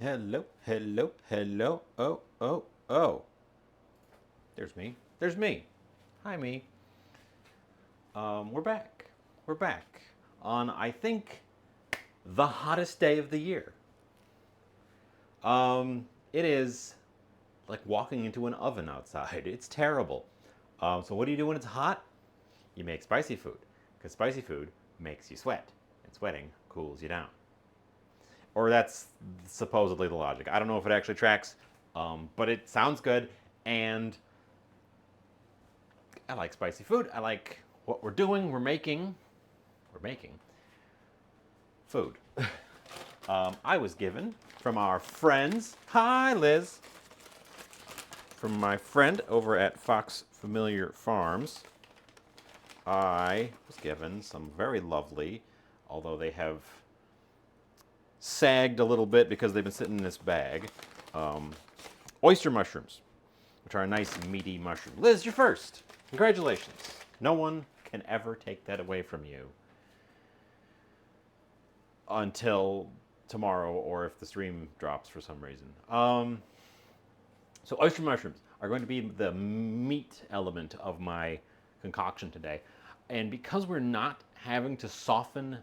Hello, hello, hello. Oh, oh, oh. There's me. There's me. Hi, me. We're back. We're back on, I think, the hottest day of the year. It is like walking into an oven outside. It's terrible. So what do you do when it's hot? You make spicy food, because spicy food makes you sweat, and sweating cools you down. Or that's supposedly the logic. I don't know if it actually tracks, but it sounds good, and I like spicy food. I like what we're doing. We're making food. I was given from our friends. Hi, Liz. From my friend over at Fox Familiar Farms. I was given some very lovely, although they have sagged a little bit because they've been sitting in this bag, um, oyster mushrooms, which are a nice meaty mushroom. Liz, you're first. Congratulations. No one can ever take that away from you until tomorrow or if the stream drops for some reason. So oyster mushrooms are going to be the meat element of my concoction today. And because we're not having to soften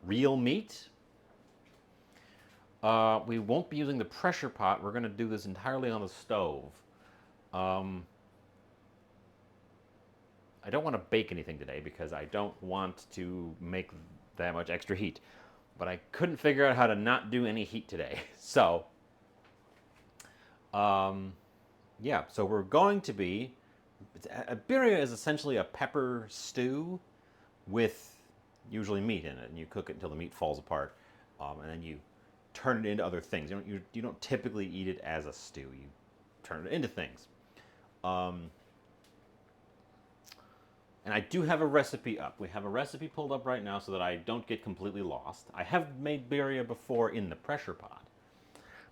real meat, we won't be using the pressure pot. We're going to do this entirely on the stove. Um, I don't want to bake anything today because I don't want to make that much extra heat. But I couldn't figure out how to not do any heat today. So, um, yeah, so we're going to be. Birria is essentially a pepper stew with usually meat in it, and you cook it until the meat falls apart, and then you turn it into other things. You don't typically eat it as a stew. You turn it into things. Um, and I do have a recipe up. We have a recipe pulled up right now so that I don't get completely lost. I have made birria before in the pressure pot,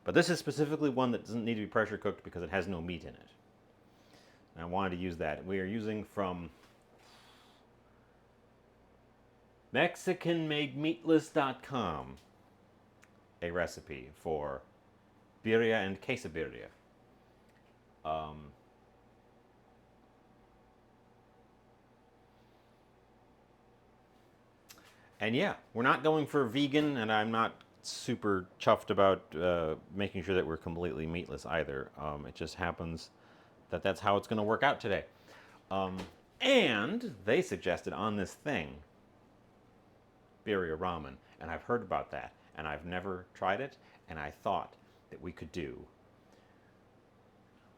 but this is specifically one that doesn't need to be pressure cooked because it has no meat in it. And I wanted to use that. We are using from MexicanMadeMeatless.com a recipe for birria and quesabirria. Um, and yeah, we're not going for vegan, and I'm not super chuffed about making sure that we're completely meatless either. It just happens that that's how it's going to work out today. Um, and they suggested on this thing birria ramen, and I've heard about that, and I've never tried it, and I thought that we could do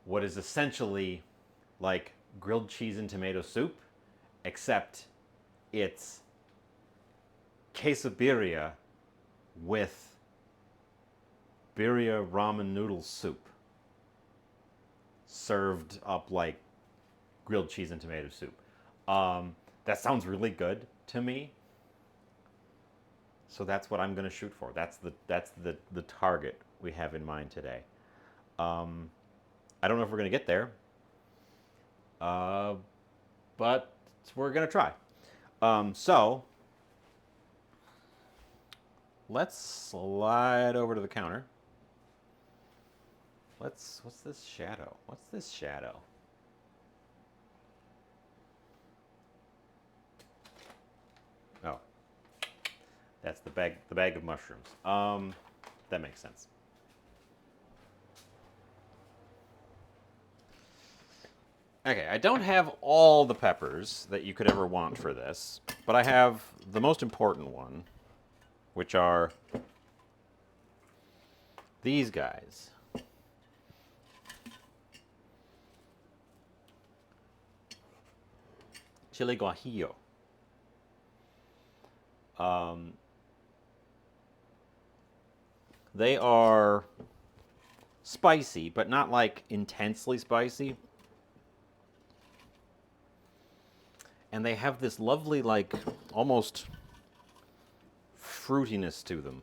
what is essentially like grilled cheese and tomato soup, except it's quesabirria with birria ramen noodle soup served up like grilled cheese and tomato soup. That sounds really good to me. So that's what I'm going to shoot for. That's the target we have in mind today. Um, I don't know if we're going to get there, uh, but we're going to try. So let's slide over to the counter. What's this shadow? What's this shadow? Oh, that's the bag of mushrooms. That makes sense. Okay, I don't have all the peppers that you could ever want for this, but I have the most important one, which are these guys. Chile guajillo. Um, they are spicy, but not like intensely spicy. And they have this lovely, like, almost fruitiness to them.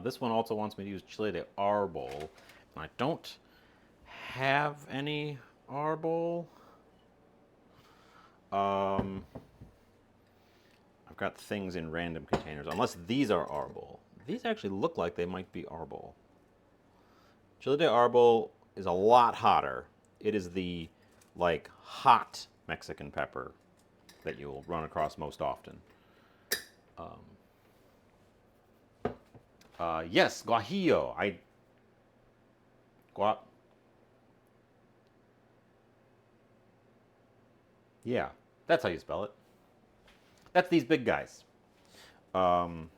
This one also wants me to use chile de arbol. And I don't have any arbol. Um, got things in random containers, unless these are arbol. These actually look like they might be arbol. Chile de arbol is a lot hotter. It is the, like, hot Mexican pepper that you'll run across most often. Yes, guajillo. Yeah, that's how you spell it. That's these big guys. Um,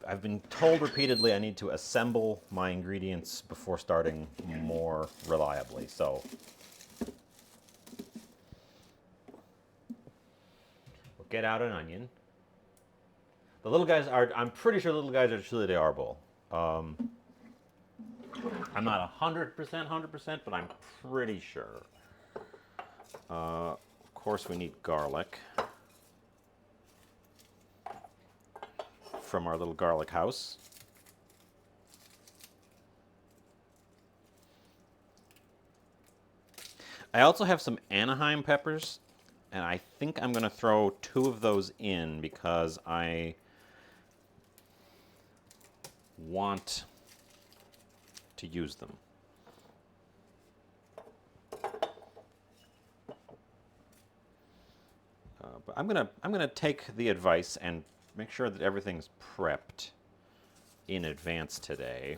I've been told repeatedly I need to assemble my ingredients before starting more reliably, so we'll get out an onion. The little guys are, I'm pretty sure the little guys are chile de arbol. I'm not 100%, but I'm pretty sure. Of course, we need garlic from our little garlic house. I also have some Anaheim peppers, and I think I'm going to throw 2 of those in because I want to use them. But I'm gonna take the advice and make sure that everything's prepped in advance today.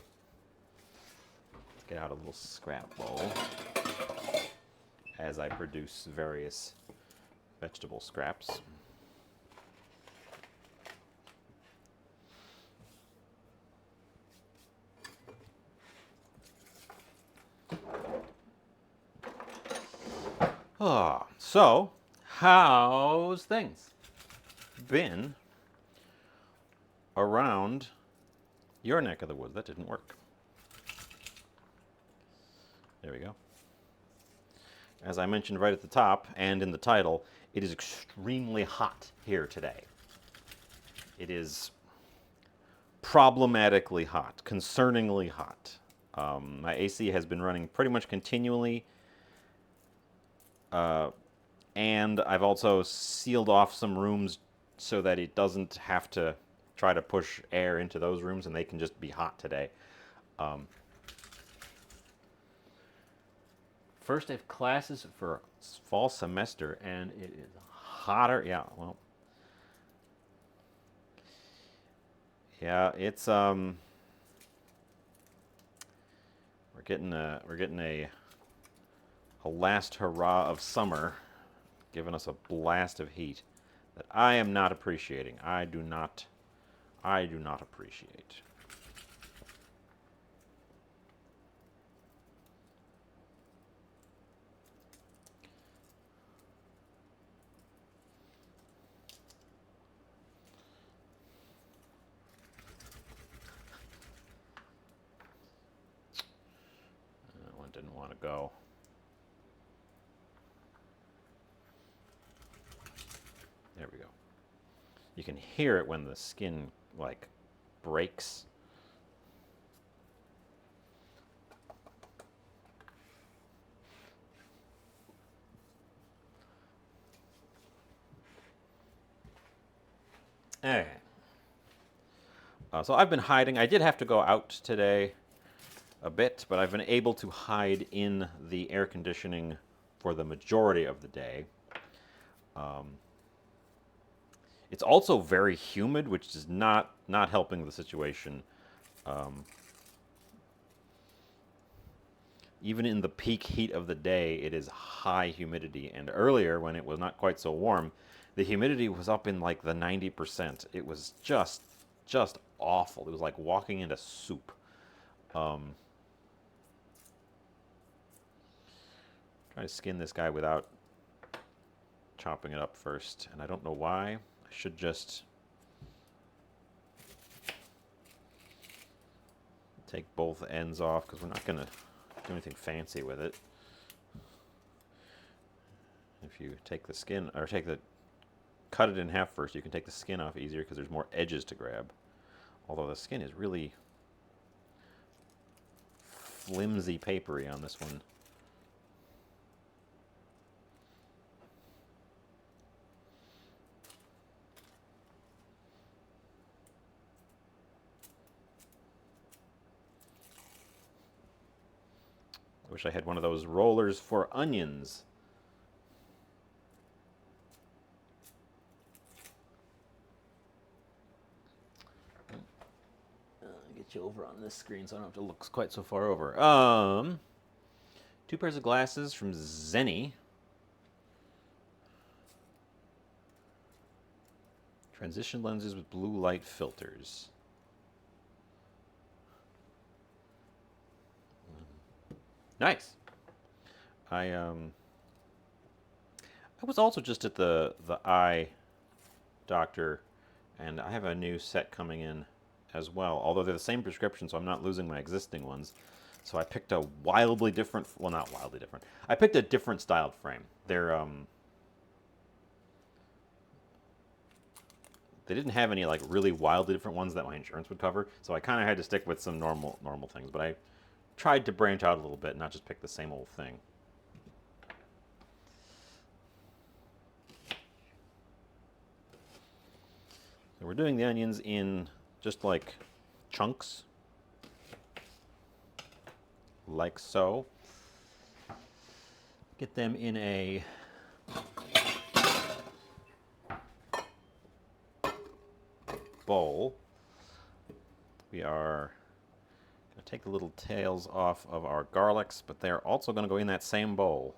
Let's get out a little scrap bowl as I produce various vegetable scraps. So how's things been around your neck of the woods? That didn't work. There we go. As I mentioned right at the top and in the title, it is extremely hot here today. It is problematically hot, concerningly hot. My AC has been running pretty much continually, and I've also sealed off some rooms so that it doesn't have to try to push air into those rooms and they can just be hot today. First day of classes for fall semester, and it is hotter. Yeah, well, yeah, it's we're getting a last hurrah of summer, giving us a blast of heat that I am not appreciating. I do not appreciate. That one didn't want to go. There we go. You can hear it when the skin, like, breaks. Okay. So I've been hiding. I did have to go out today a bit, but I've been able to hide in the air conditioning for the majority of the day. It's also very humid, which is not helping the situation. Even in the peak heat of the day, it is high humidity. And earlier, when it was not quite so warm, the humidity was up in like the 90%. It was just awful. It was like walking into soup. Trying to skin this guy without chopping it up first, and I don't know why. I should just take both ends off because we're not going to do anything fancy with it. If you take the skin, or cut it in half first, you can take the skin off easier because there's more edges to grab. Although the skin is really flimsy papery on this one. Wish I had one of those rollers for onions. Get you over on this screen so I don't have to look quite so far over. 2 pairs of glasses from Zenny. Transition lenses with blue light filters. Nice. I was also just at the eye doctor, and I have a new set coming in as well. Although they're the same prescription, so I'm not losing my existing ones. So I picked a wildly different, well, not wildly different. I picked a different styled frame. They didn't have any like really wildly different ones that my insurance would cover, so I kind of had to stick with some normal things. But I tried to branch out a little bit, not just pick the same old thing. So we're doing the onions in just like chunks, like so. Get them in a bowl. We are going to take the little tails off of our garlics, but they're also going to go in that same bowl.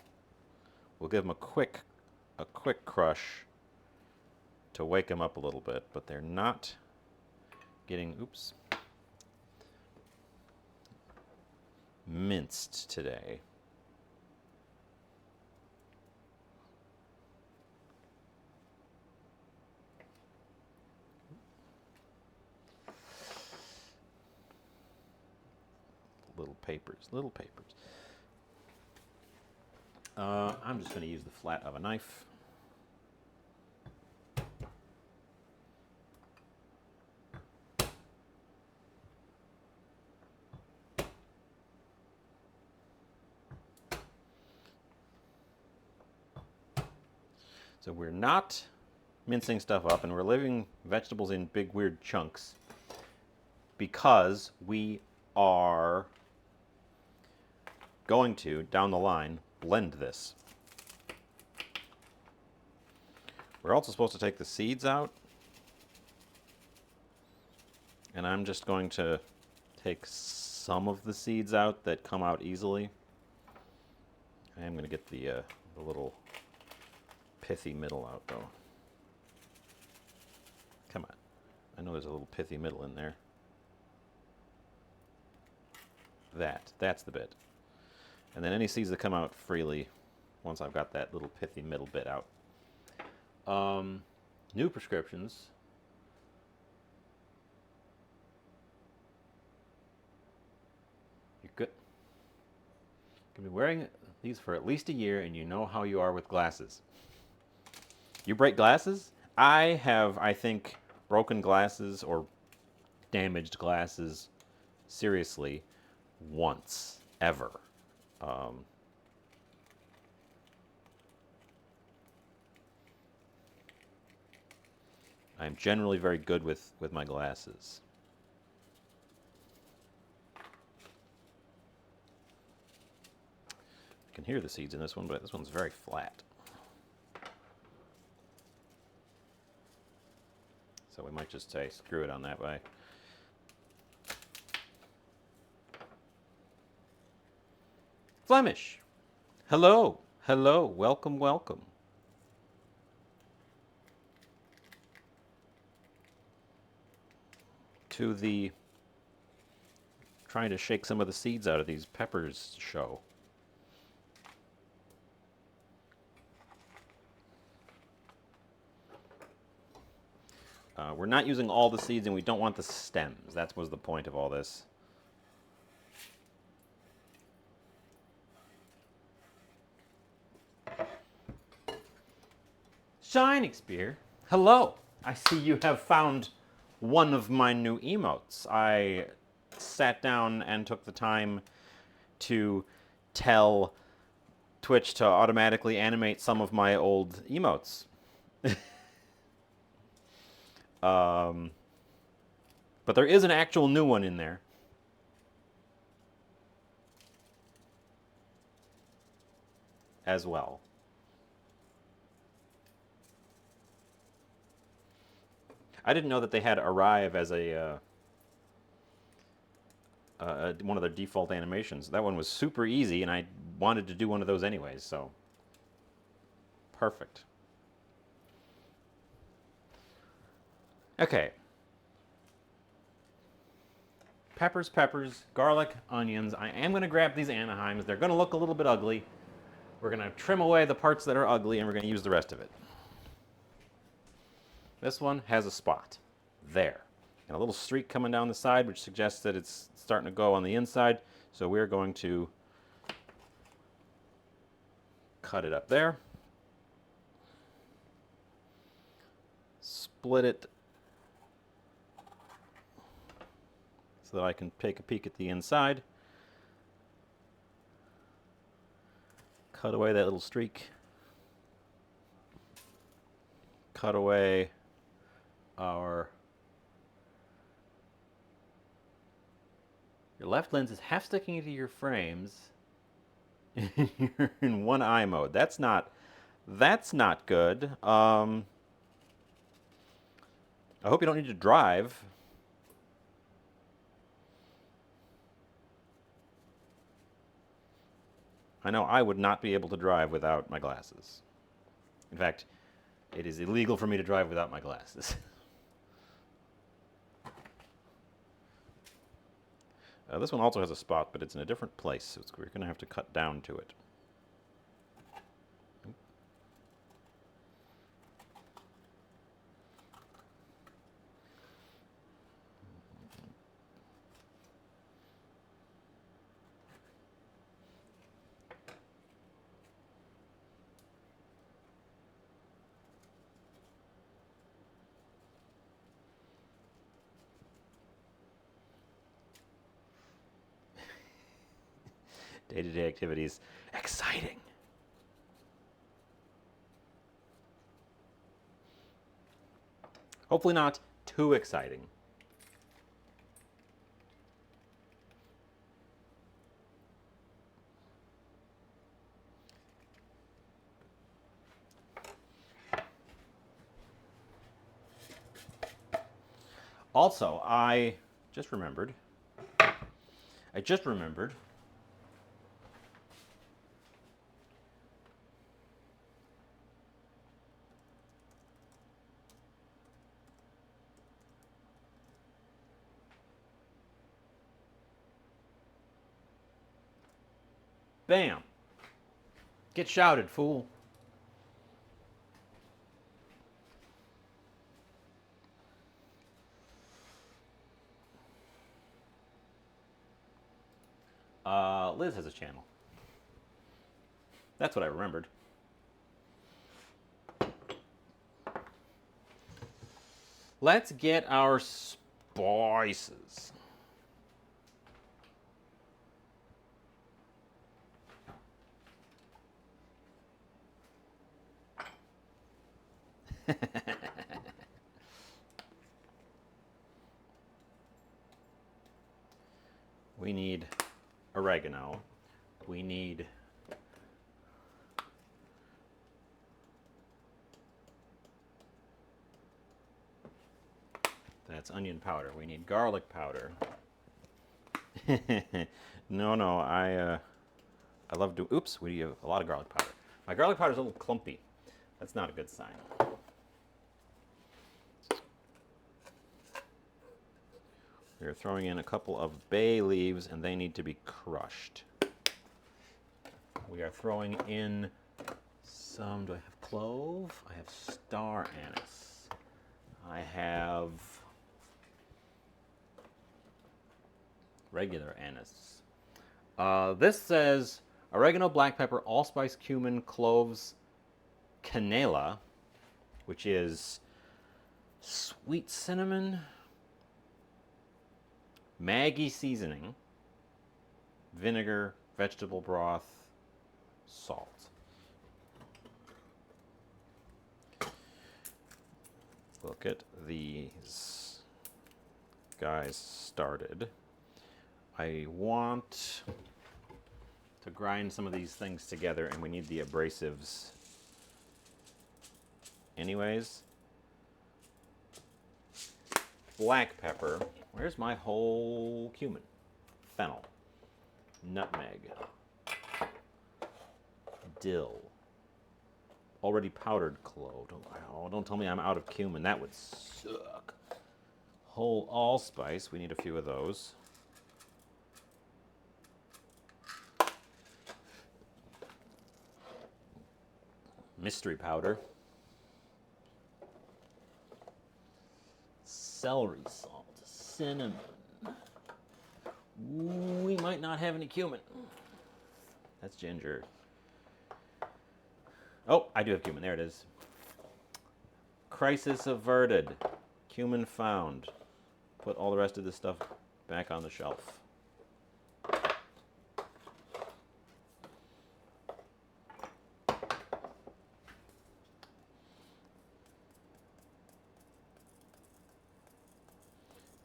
We'll give them a quick crush to wake them up a little bit, but they're not getting, minced today. Little papers. I'm just going to use the flat of a knife. So we're not mincing stuff up, and we're leaving vegetables in big weird chunks because we are going to, down the line, blend this. We're also supposed to take the seeds out, and I'm just going to take some of the seeds out that come out easily. I am going to get the little pithy middle out, though. Come on. I know there's a little pithy middle in there. That's the bit. And then any seeds that come out freely once I've got that little pithy middle bit out. New prescriptions. You're good. You've been wearing these for at least a year, and you know how you are with glasses. You break glasses? I have, I think, broken glasses or damaged glasses seriously once, ever. I'm generally very good with my glasses. I can hear the seeds in this one, but this one's very flat. So we might just say screw it on that way. Flemish. Hello. Hello. Welcome, welcome. To the trying to shake some of the seeds out of these peppers show. We're not using all the seeds, and we don't want the stems. That was the point of all this. Shining Spear, hello. I see you have found one of my new emotes. I sat down and took the time to tell Twitch to automatically animate some of my old emotes. But there is an actual new one in there. as well. I didn't know that they had arrive as a one of their default animations. That one was super easy, and I wanted to do one of those anyways, so perfect. Okay. Peppers, garlic, onions. I am going to grab these Anaheims. They're going to look a little bit ugly. We're going to trim away the parts that are ugly, and we're going to use the rest of it. This one has a spot. There. And a little streak coming down the side, which suggests that it's starting to go on the inside. So we're going to cut it up there. Split it so that I can take a peek at the inside. Cut away that little streak. Cut away our... Your left lens is half sticking into your frames. You're in one eye mode. That's not good. I hope you don't need to drive. I know I would not be able to drive without my glasses. In fact, it is illegal for me to drive without my glasses. This one also has a spot, but it's in a different place, so we're going to have to cut down to it. Day-to-day activities. Exciting. Hopefully not too exciting. Also, I just remembered. Bam. Get shouted, fool. Liz has a channel. That's what I remembered. Let's get our spices. We need oregano. We need that's onion powder. We need garlic powder. No, I love to. Oops, we have a lot of garlic powder. My garlic powder is a little clumpy. That's not a good sign. We're throwing in a couple of bay leaves, and they need to be crushed. We are throwing in some, do I have clove? I have star anise. I have regular anise. This says oregano, black pepper, allspice, cumin, cloves, canela, which is sweet cinnamon, Maggi seasoning, vinegar, vegetable broth, salt. Look at these guys started. I want to grind some of these things together, and we need the abrasives anyways. Black pepper. Where's my whole cumin? Fennel. Nutmeg. Dill. Already powdered clove. Don't tell me I'm out of cumin. That would suck. Whole allspice. We need a few of those. Mystery powder. Celery salt. Cinnamon. We might not have any cumin. That's ginger. Oh, I do have cumin. There it is. Crisis averted. Cumin found. Put all the rest of this stuff back on the shelf.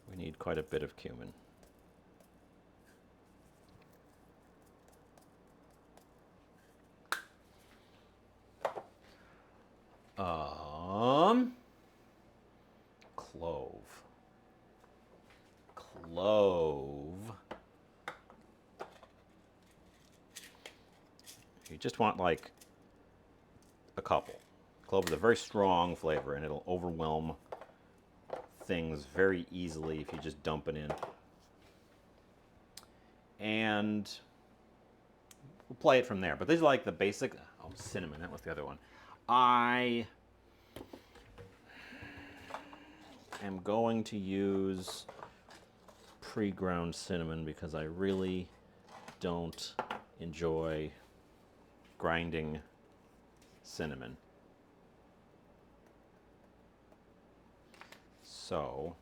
We need quite a bit of cumin. Clove. You just want like a couple. Clove is a very strong flavor, and it'll overwhelm things very easily if you just dump it in. And we'll play it from there. But these are like the basic. Oh, cinnamon. That was the other one. I am going to use pre-ground cinnamon because I really don't enjoy grinding cinnamon. So,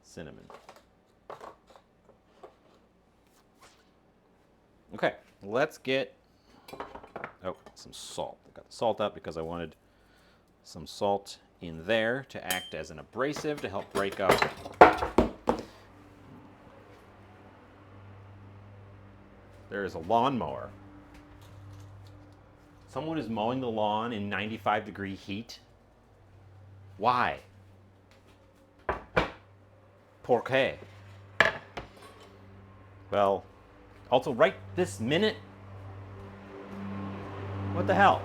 cinnamon. Okay, let's get some salt. I got the salt up because I wanted some salt in there to act as an abrasive to help break up. There is a lawnmower. Someone is mowing the lawn in 95-degree heat. Why? ¿Por qué? Well, also right this minute. What the hell?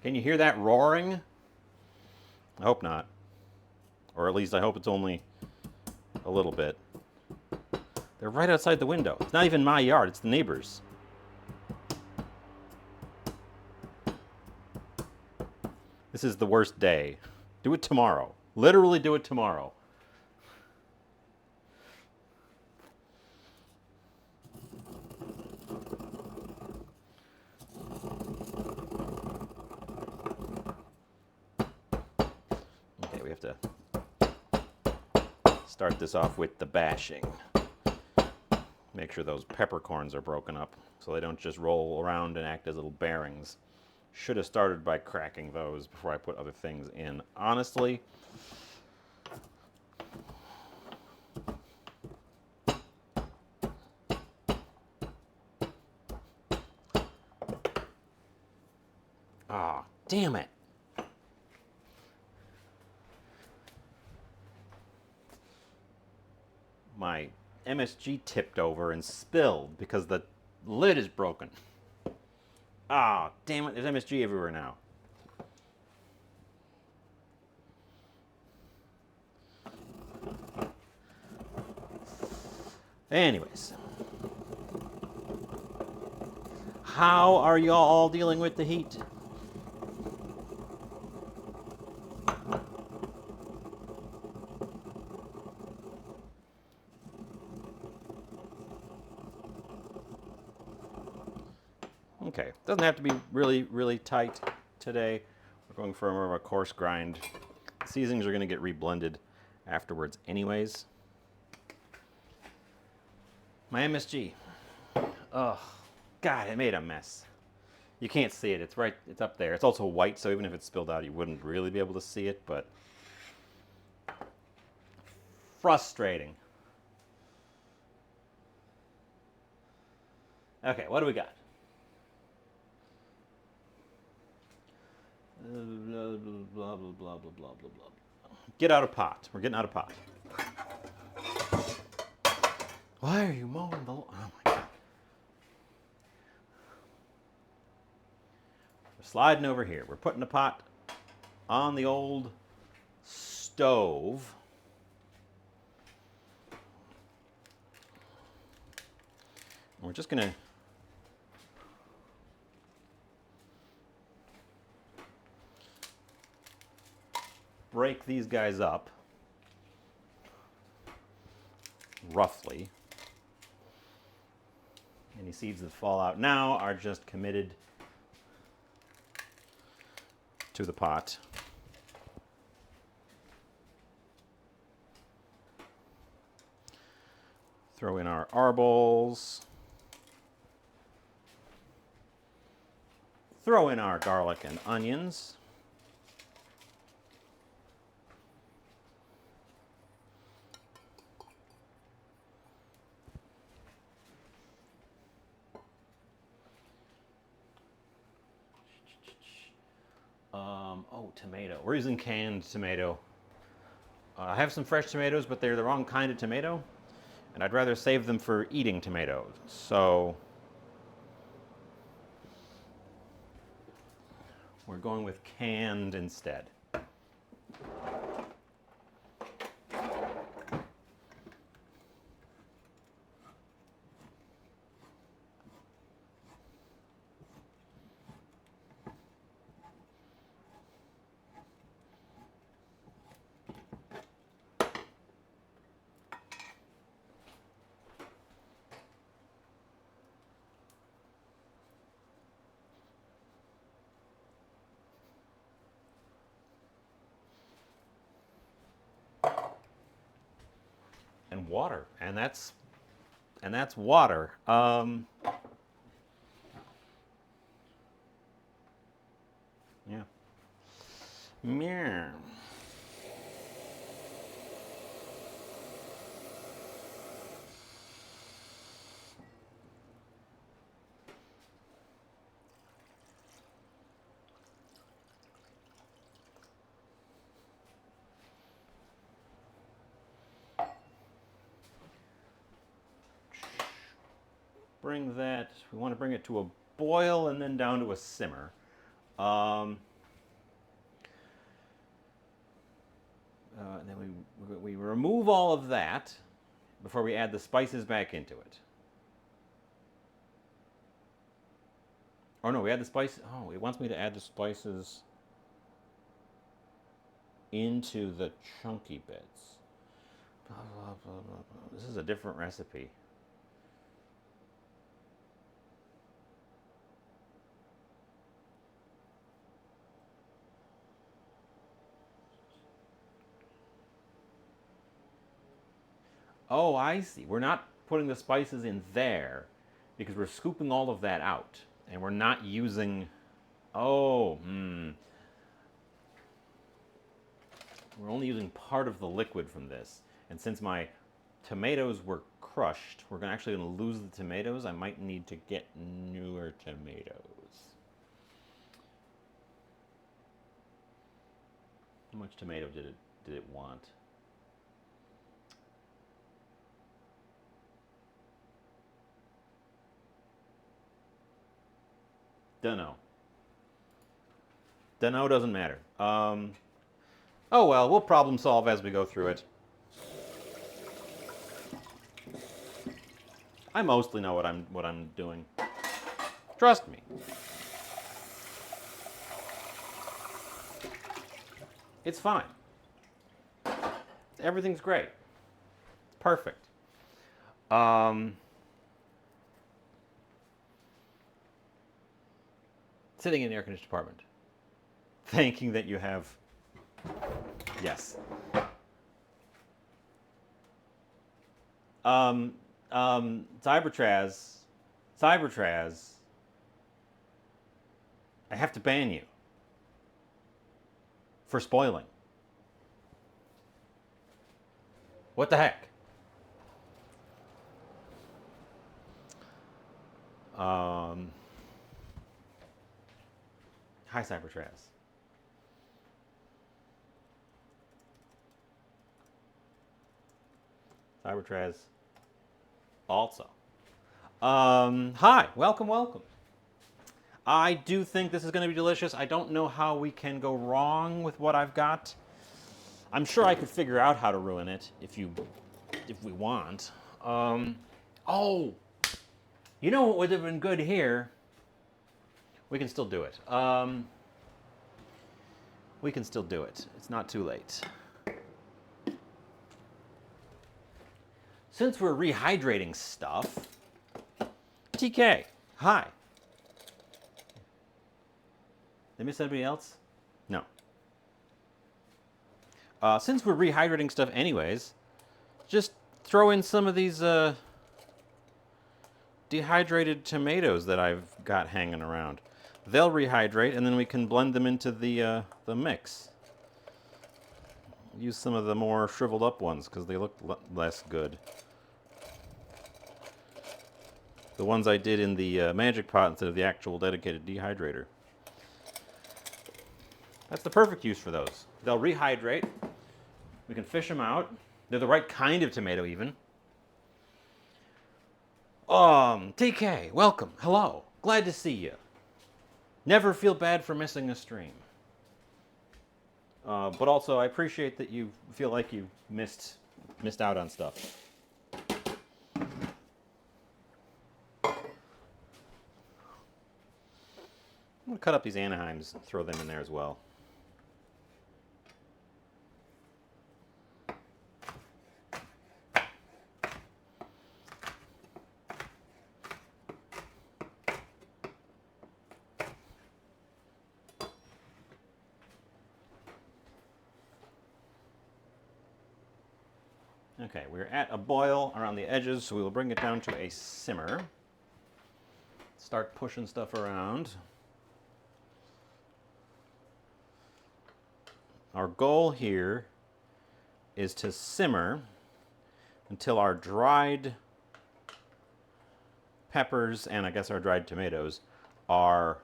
Can you hear that roaring? I hope not. Or at least I hope it's only a little bit. They're right outside the window. It's not even my yard, it's the neighbor's. This is the worst day. Do it tomorrow. Literally do it tomorrow. Okay, we have to start this off with the bashing. Make sure those peppercorns are broken up so they don't just roll around and act as little bearings. Should have started by cracking those before I put other things in. Honestly, damn it. My MSG tipped over and spilled because the lid is broken. Damn it, there's MSG everywhere now. Anyways. How are y'all all dealing with the heat? Okay, doesn't have to be really, really tight today. We're going for more of a coarse grind. Seasonings are going to get reblended afterwards anyways. My MSG. Oh, God, it made a mess. You can't see it. It's right. It's up there. It's also white, so even if it's spilled out, you wouldn't really be able to see it. But frustrating. Okay, what do we got? Blah, blah, blah, blah, blah, blah, blah, blah. Get out of pot. We're getting out of pot. Why are you mowing the lawn? Oh my God. We're sliding over here. We're putting the pot on the old stove. We're just going to break these guys up roughly. Any seeds that fall out now are just committed to the pot. Throw in our arbols. Throw in our garlic and onions. Tomato. We're using canned tomato. I have some fresh tomatoes, but they're the wrong kind of tomato, and I'd rather save them for eating tomatoes. So we're going with canned instead. And water, and that's water. Yeah. Meow. Bring that. We want to bring it to a boil and then down to a simmer. And then we remove all of that before we add the spices back into it. Oh no, we add the spices. Oh, it wants me to add the spices into the chunky bits. Blah, blah, blah, blah, blah. This is a different recipe. Oh, I see. We're not putting the spices in there because we're scooping all of that out. And we're not using... Oh, We're only using part of the liquid from this. And since my tomatoes were crushed, we're actually going to lose the tomatoes. I might need to get newer tomatoes. How much tomato did it want? Dunno. Dunno doesn't matter. Oh well, we'll problem solve as we go through it. I mostly know what I'm doing. Trust me. It's fine. Everything's great. Perfect. Sitting in the air conditioned apartment, thinking that you have... Yes. Cybertraz I have to ban you for spoiling. What the heck? Hi, Cybertraz. Cybertraz also. Hi, welcome, welcome. I do think this is going to be delicious. I don't know how we can go wrong with what I've got. I'm sure I could figure out how to ruin it if we want. Oh, you know what would have been good here? We can still do it. We can still do it. It's not too late. Since we're rehydrating stuff, TK, hi. Did I miss anybody else? No. Since we're rehydrating stuff anyways, just throw in some of these dehydrated tomatoes that I've got hanging around. They'll rehydrate, and then we can blend them into the mix. Use some of the more shriveled up ones because they look less good. The ones I did in the magic pot instead of the actual dedicated dehydrator. That's the perfect use for those. They'll rehydrate. We can fish them out. They're the right kind of tomato even. TK, welcome. Hello. Glad to see you. Never feel bad for missing a stream. But also, I appreciate that you feel like you missed out on stuff. I'm going to cut up these Anaheims and throw them in there as well. Okay, we're at a boil around the edges, so we will bring it down to a simmer. Start pushing stuff around. Our goal here is to simmer until our dried peppers and I guess our dried tomatoes are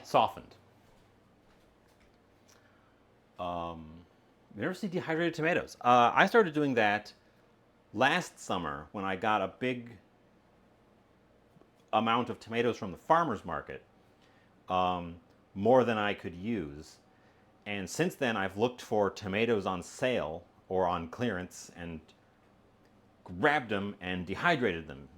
softened. You never see dehydrated tomatoes. I started doing that last summer when I got a big amount of tomatoes from the farmer's market, more than I could use. And since then, I've looked for tomatoes on sale or on clearance and grabbed them and dehydrated them.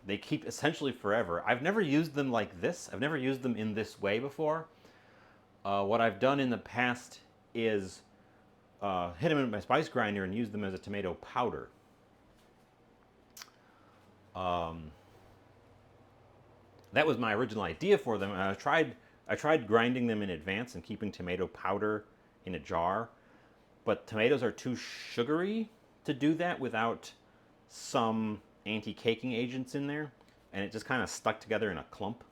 They keep essentially forever. I've never used them like this. I've never used them in this way before. What I've done in the past is hit them in my spice grinder and use them as a tomato powder. That was my original idea for them. I tried grinding them in advance and keeping tomato powder in a jar, but tomatoes are too sugary to do that without some anti-caking agents in there, and it just kind of stuck together in a clump.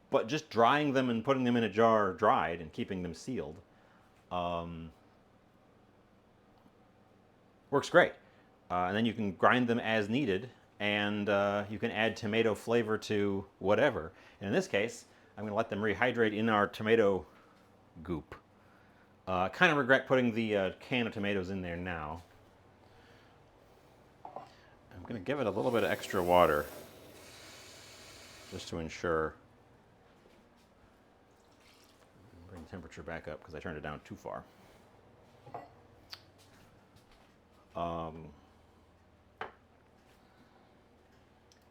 But just drying them and putting them in a jar dried and keeping them sealed works great. And then you can grind them as needed, and you can add tomato flavor to whatever. And in this case, I'm going to let them rehydrate in our tomato goop. I kind of regret putting the can of tomatoes in there now. I'm going to give it a little bit of extra water just to ensure. Bring the temperature back up because I turned it down too far.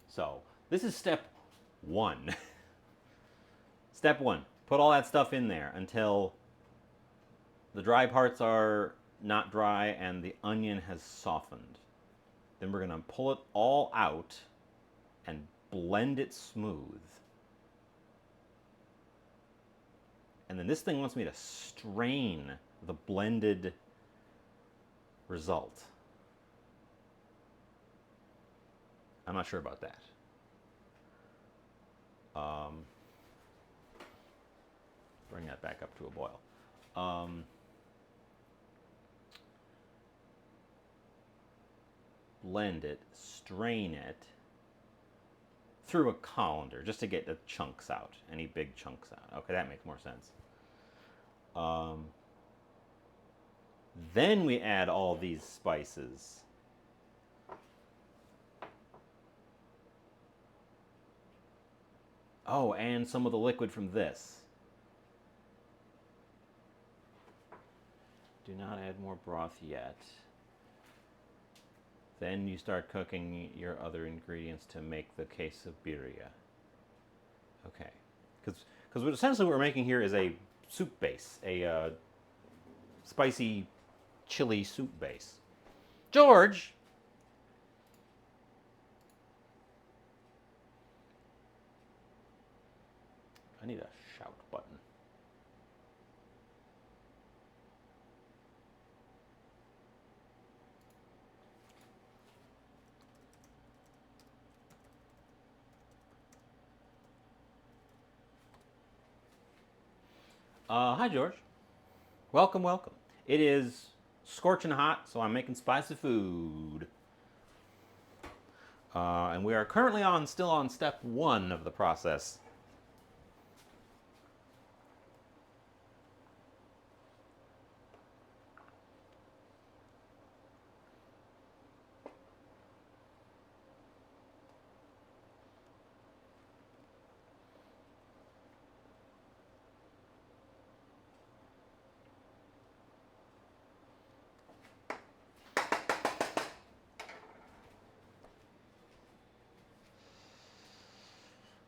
So this is step one. Step one, put all that stuff in there until the dry parts are not dry and the onion has softened. Then we're gonna pull it all out and blend it smooth. And then this thing wants me to strain the blended result. I'm not sure about that. Bring that back up to a boil. Blend it, strain it through a colander just to get the chunks out, any big chunks out. Okay, that makes more sense. Then we add all these spices. Oh, and some of the liquid from this. Do not add more broth yet. Then you start cooking your other ingredients to make the quesabirria. Okay, because what essentially we're making here is a soup base, a spicy chili soup base. George! I need a shout button. Hi, George. Welcome, welcome. It is scorching hot, so I'm making spicy food. And we are currently still on step 1 of the process.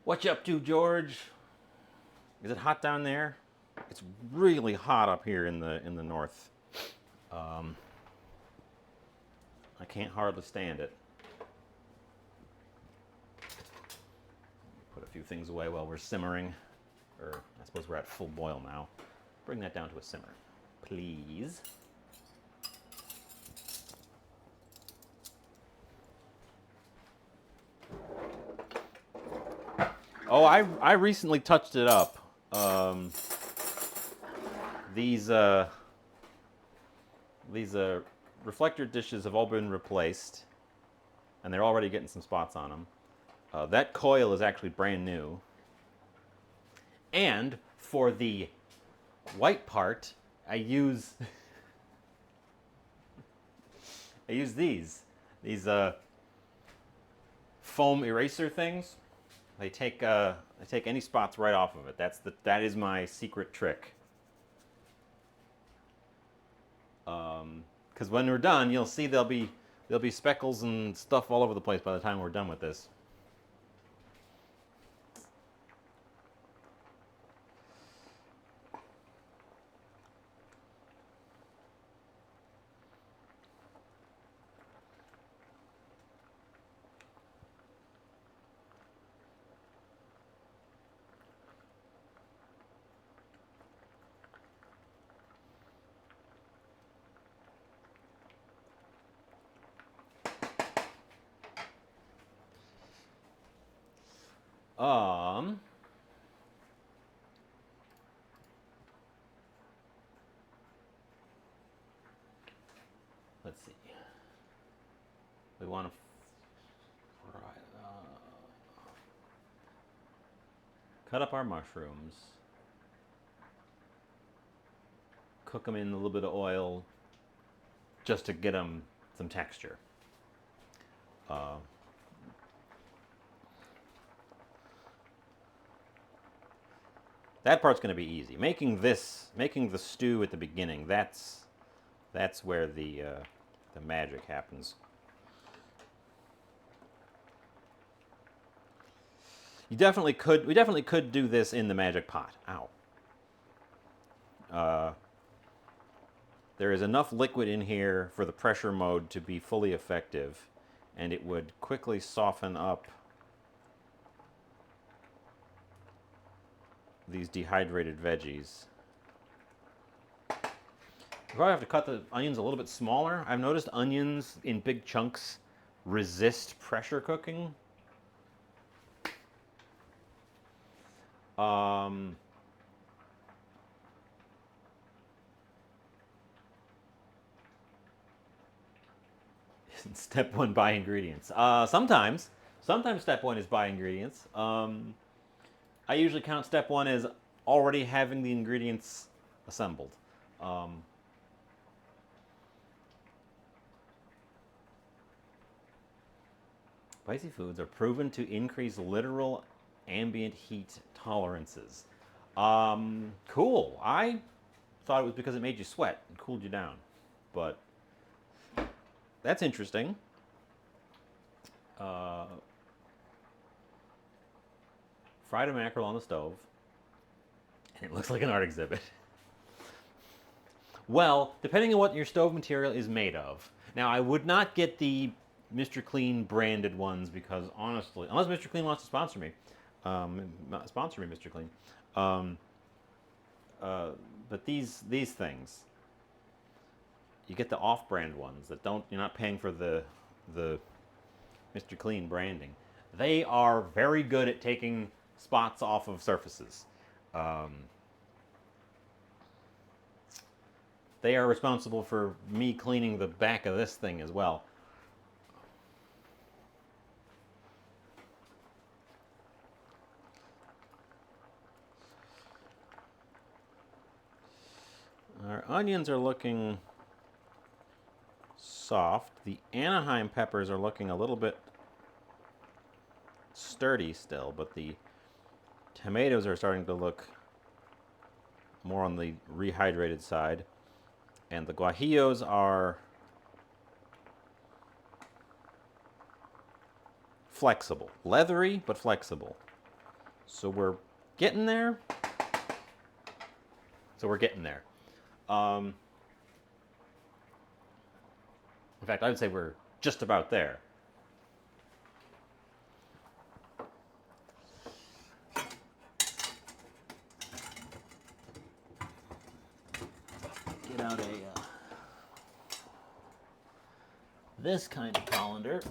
What you up to, George? Is it hot down there? It's really hot up here in the north. I can't hardly stand it. Put a few things away while we're simmering. Or I suppose we're at full boil now. Bring that down to a simmer, please. Oh, I recently touched it up. These reflector dishes have all been replaced, and they're already getting some spots on them. That coil is actually brand new. And for the white part, I use these foam eraser things. They take any spots right off of it. That is my secret trick. Because when we're done, you'll see there'll be speckles and stuff all over the place by the time we're done with this. Let's see. We want to fry, cut up our mushrooms, cook them in a little bit of oil, just to get them some texture. That part's going to be easy. Making the stew at the beginning, that's where the magic happens. We definitely could do this in the magic pot. Ow. There is enough liquid in here for the pressure mode to be fully effective, and it would quickly soften up these dehydrated veggies. You probably have to cut the onions a little bit smaller. I've noticed onions in big chunks resist pressure cooking. Um, Step one, buy ingredients. Sometimes step one is buy ingredients. I usually count step one as already having the ingredients assembled. Um, Spicy foods are proven to increase literal ambient heat tolerances. Cool. I thought it was because it made you sweat and cooled you down, but that's interesting. Uh, Fried a mackerel on the stove, and it looks like an art exhibit. Well, depending on what your stove material is made of. Now, I would not get the Mr. Clean branded ones because honestly, unless Mr. Clean wants to sponsor me, sponsor me, Mr. Clean. Um, but these things, you get the off-brand ones that don't. You're not paying for the Mr. Clean branding. They are very good at taking spots off of surfaces. Um, they are responsible for me cleaning the back of this thing as well. Our onions are looking soft. The Anaheim peppers are looking a little bit sturdy still, but the tomatoes are starting to look more on the rehydrated side. And the guajillos are flexible. Leathery, but flexible. So we're getting there. In fact, I would say we're just about there. Get out this kind of colander.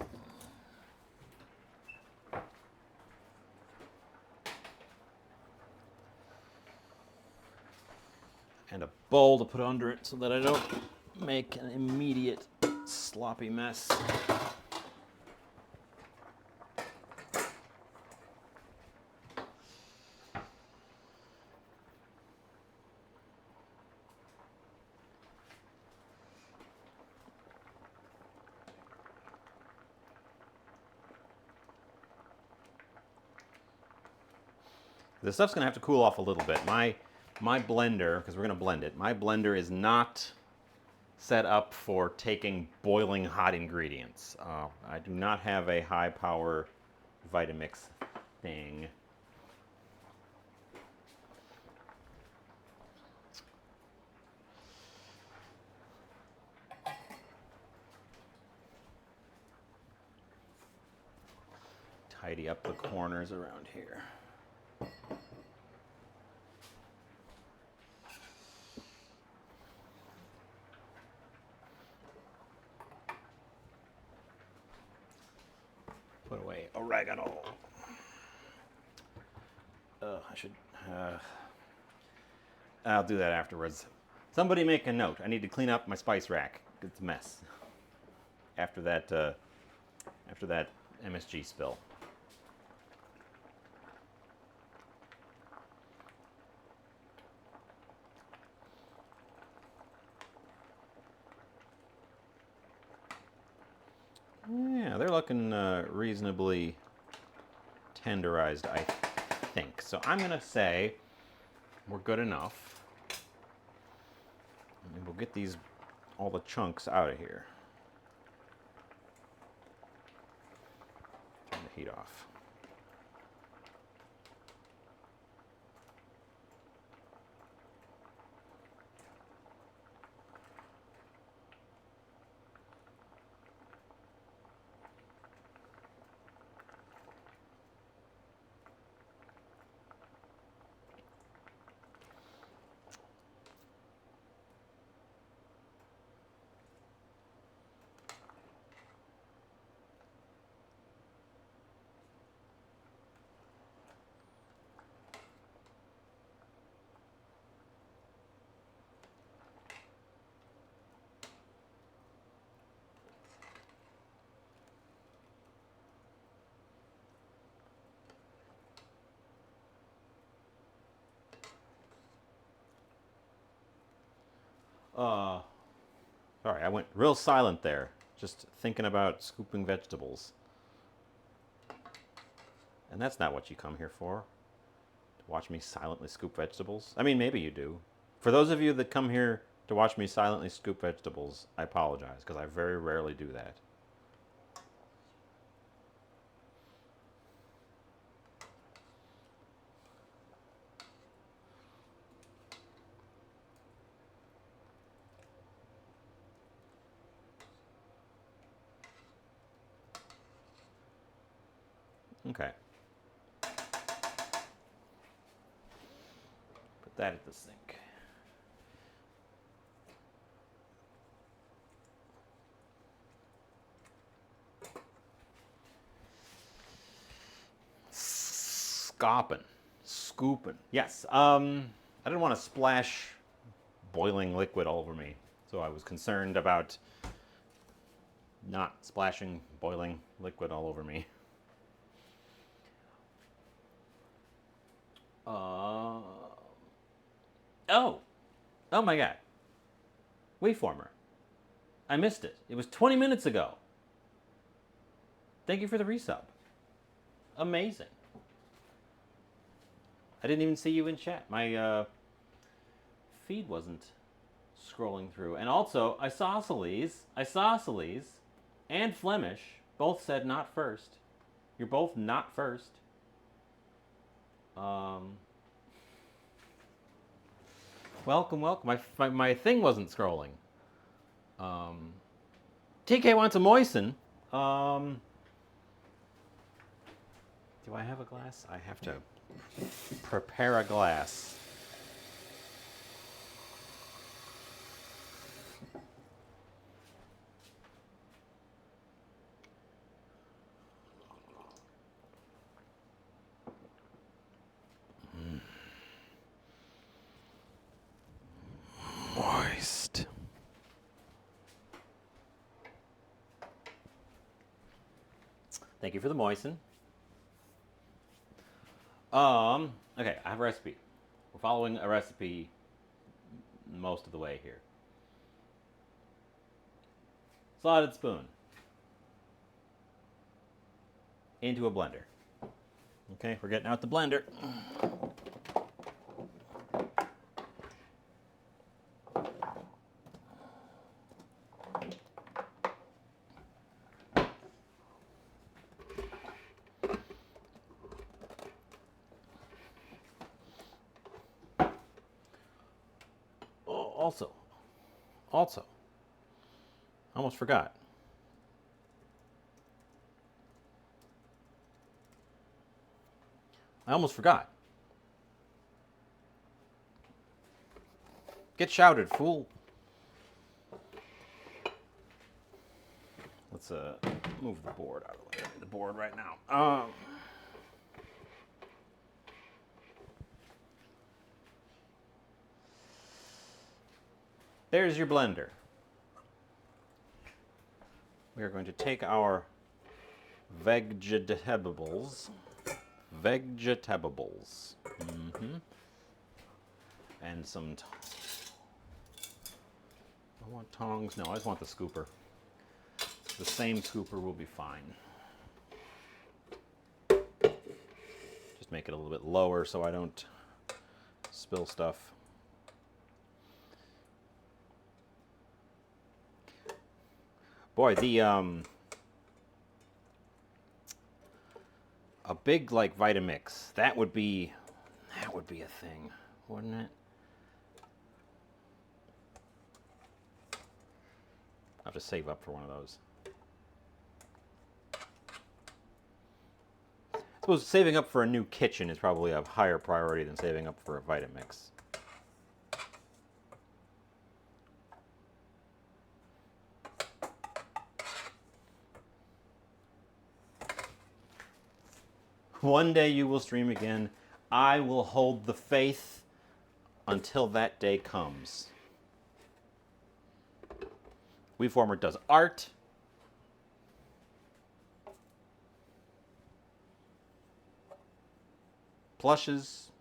And a bowl to put under it so that I don't make an immediate sloppy mess. This stuff's gonna have to cool off a little bit. My blender, because we're gonna blend it, my blender is not set up for taking boiling hot ingredients. I do not have a high power Vitamix thing. Tidy up the corners around here. Put away oregano. I should. I'll do that afterwards. Somebody make a note. I need to clean up my spice rack. It's a mess. After that MSG spill. Yeah, they're looking reasonably tenderized, I think. So I'm gonna say we're good enough. And we'll get all the chunks out of here. Turn the heat off. Uh, sorry, I went real silent there, just thinking about scooping vegetables. And that's not what you come here for, to watch me silently scoop vegetables. I mean, maybe you do. For those of you that come here to watch me silently scoop vegetables, I apologize, because I very rarely do that. Okay. Put that at the sink. Scooping. Scooping. Yes. I didn't want to splash boiling liquid all over me, so I was concerned about not splashing boiling liquid all over me. Oh. Oh my god. Waveformer. I missed it. It was 20 minutes ago. Thank you for the resub. Amazing. I didn't even see you in chat. My feed wasn't scrolling through. And also, Isosceles and Flemish both said not first. You're both not first. Welcome, welcome. My thing wasn't scrolling. TK wants a moisten. Do I have a glass? I have to prepare a glass. Moist. Thank you for the moisten. Okay, I have a recipe. We're following a recipe most of the way here. Slotted spoon into a blender. Okay, we're getting out the blender. Also, almost forgot. I almost forgot. Get shouted, fool. Let's move the board out of the way. The board right now. There's your blender. We are going to take our vegetables. And some. I want tongs. No, I just want the scooper. The same scooper will be fine. Just make it a little bit lower so I don't spill stuff. Boy, the a big like Vitamix, that would be a thing, wouldn't it? I'll have to save up for one of those. I suppose saving up for a new kitchen is probably a higher priority than saving up for a Vitamix. One day you will stream again. I will hold the faith until that day comes. Waveformer does art. Plushes.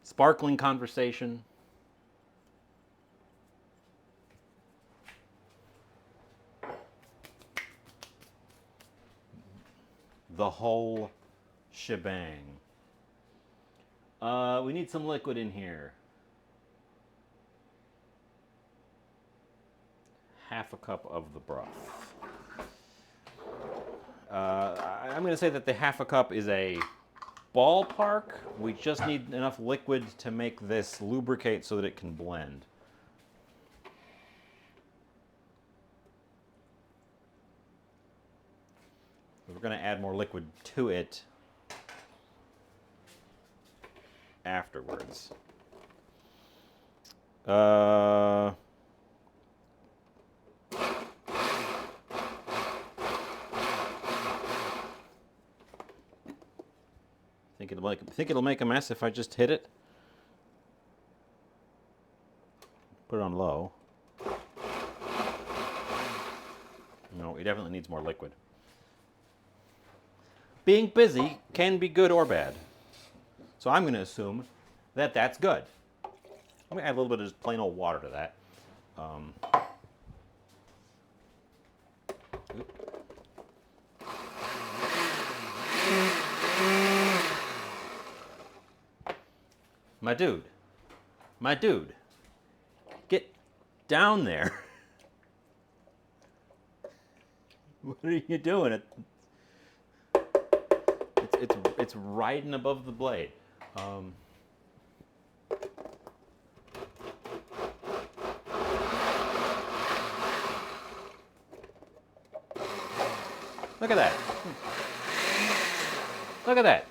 Sparkling conversation. the whole shebang. We need some liquid in here. Half a cup of the broth. I'm going to say that the half a cup is a ballpark. We just need enough liquid to make this lubricate so that it can blend. We're going to add more liquid to it afterwards. Think it'll make a mess if I just hit it? Put it on low. No, it definitely needs more liquid. Being busy can be good or bad. So I'm going to assume that that's good. Let me add a little bit of just plain old water to that. My dude, get down there. What are you doing? It's riding above the blade. Look at that. Look at that.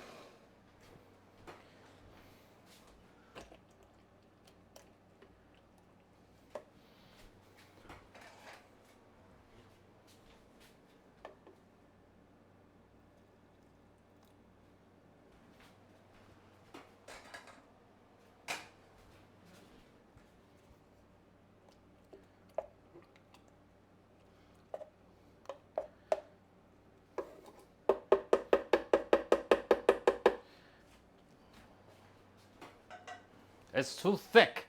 It's too thick.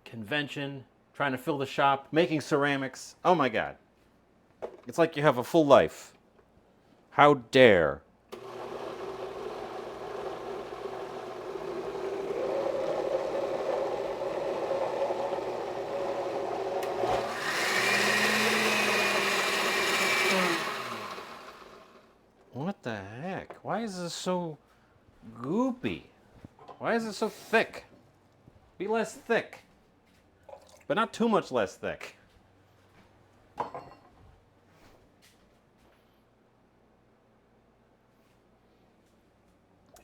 Convention, trying to fill the shop, making ceramics. Oh my God. It's like you have a full life. How dare. What the heck? Why is this so goopy? Why is it so thick? Be less thick. But not too much less thick.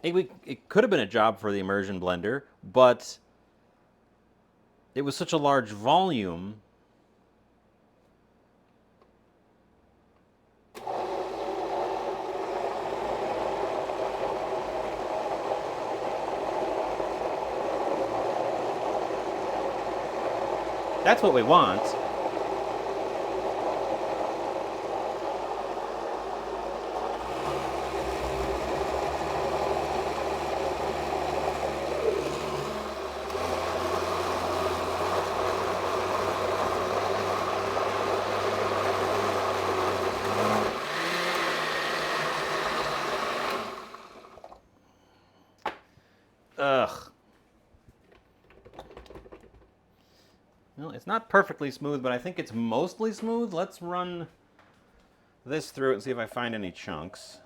It could have been a job for the immersion blender, but it was such a large volume. That's what we want. Ugh. Well, it's not perfectly smooth, but I think it's mostly smooth. Let's run this through it and see if I find any chunks.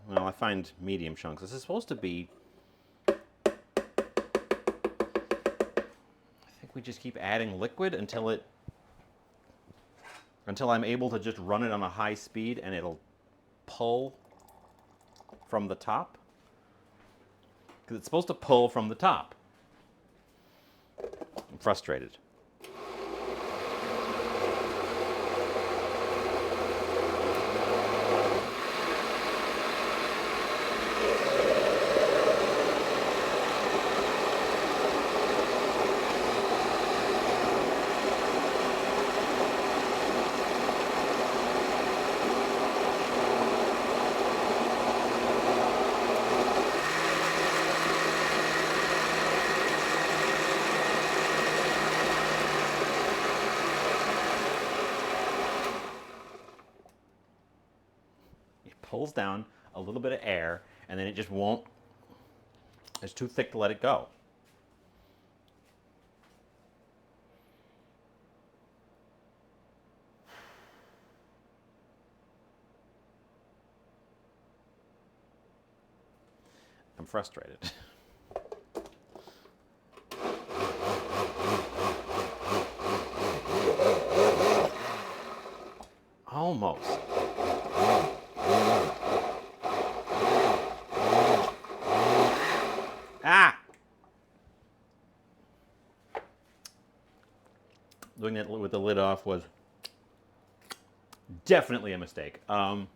Well, I find medium chunks. This is supposed to be... I think we just keep adding liquid until I'm able to just run it on a high speed and it'll pull from the top. Because it's supposed to pull from the top. I'm frustrated. pulls down a little bit of air, and then it just won't, it's too thick to let it go. I'm frustrated. Almost. Ah! Doing it with the lid off was definitely a mistake. Oh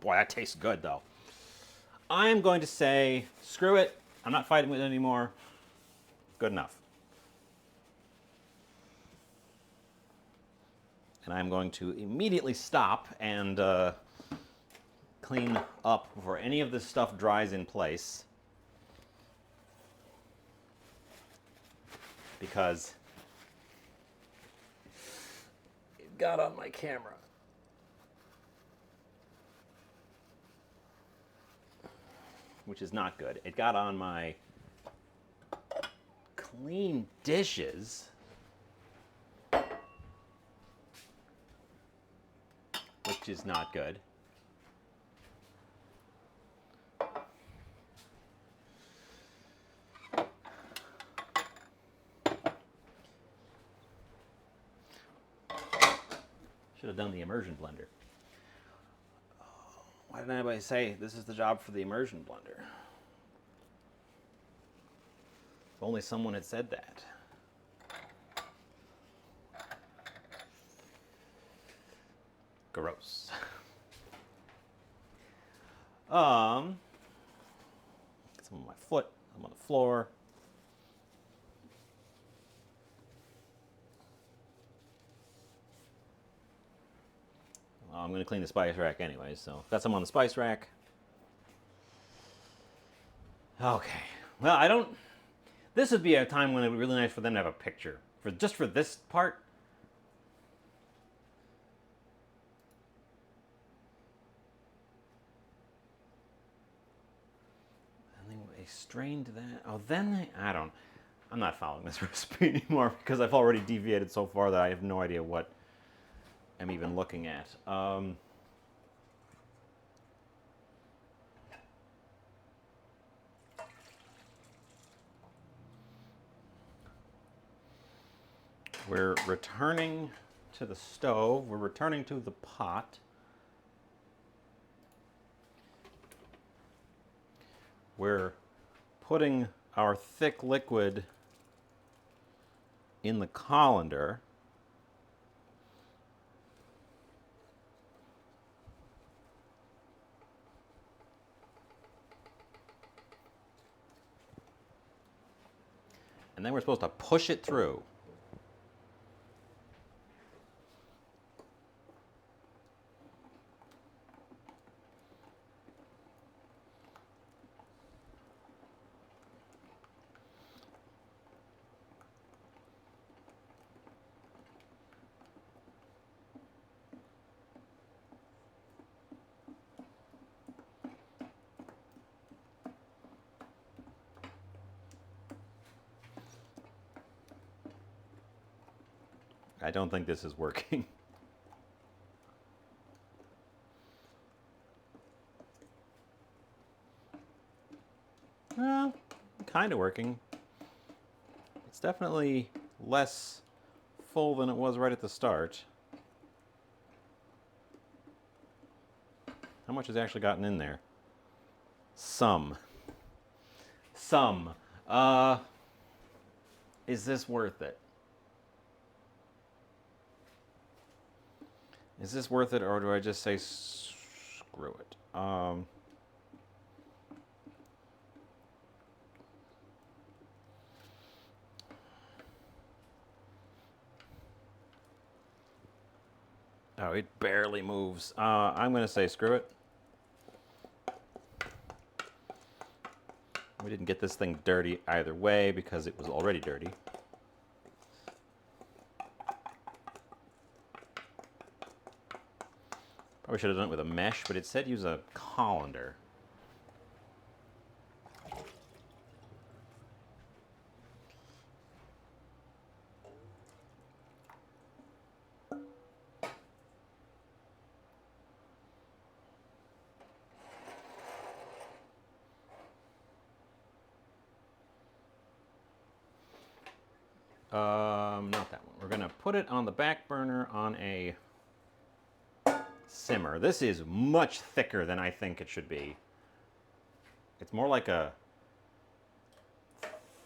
boy, that tastes good though. I'm going to say, screw it. I'm not fighting with it anymore. Good enough. And I'm going to immediately stop and clean up before any of this stuff dries in place. Because it got on my camera. Which is not good. It got on my clean dishes. Which is not good. Should have done the immersion blender. Why didn't anybody say this is the job for the immersion blender? If only someone had said that. Gross. Some on my foot, some on the floor. I'm going to clean the spice rack anyway, so got some on the spice rack. Okay. Well, I don't... This would be a time when it would be really nice for them to have a picture. Just for this part. And they strained that. Oh, then they... I'm not following this recipe anymore because I've already deviated so far that I have no idea what I'm even looking at. We're returning to the stove. We're returning to the pot. We're putting our thick liquid in the colander. And then we're supposed to push it through. I don't think this is working. Well, kind of working. It's definitely less full than it was right at the start. How much has actually gotten in there? Some. Is this worth it? Is this worth it, or do I just say screw it? Oh, it barely moves. I'm going to say screw it. We didn't get this thing dirty either way because it was already dirty. Probably should have done it with a mesh, but it said use a colander. Not that one. We're gonna put it on the back burner on a simmer. This is much thicker than I think it should be. It's more like a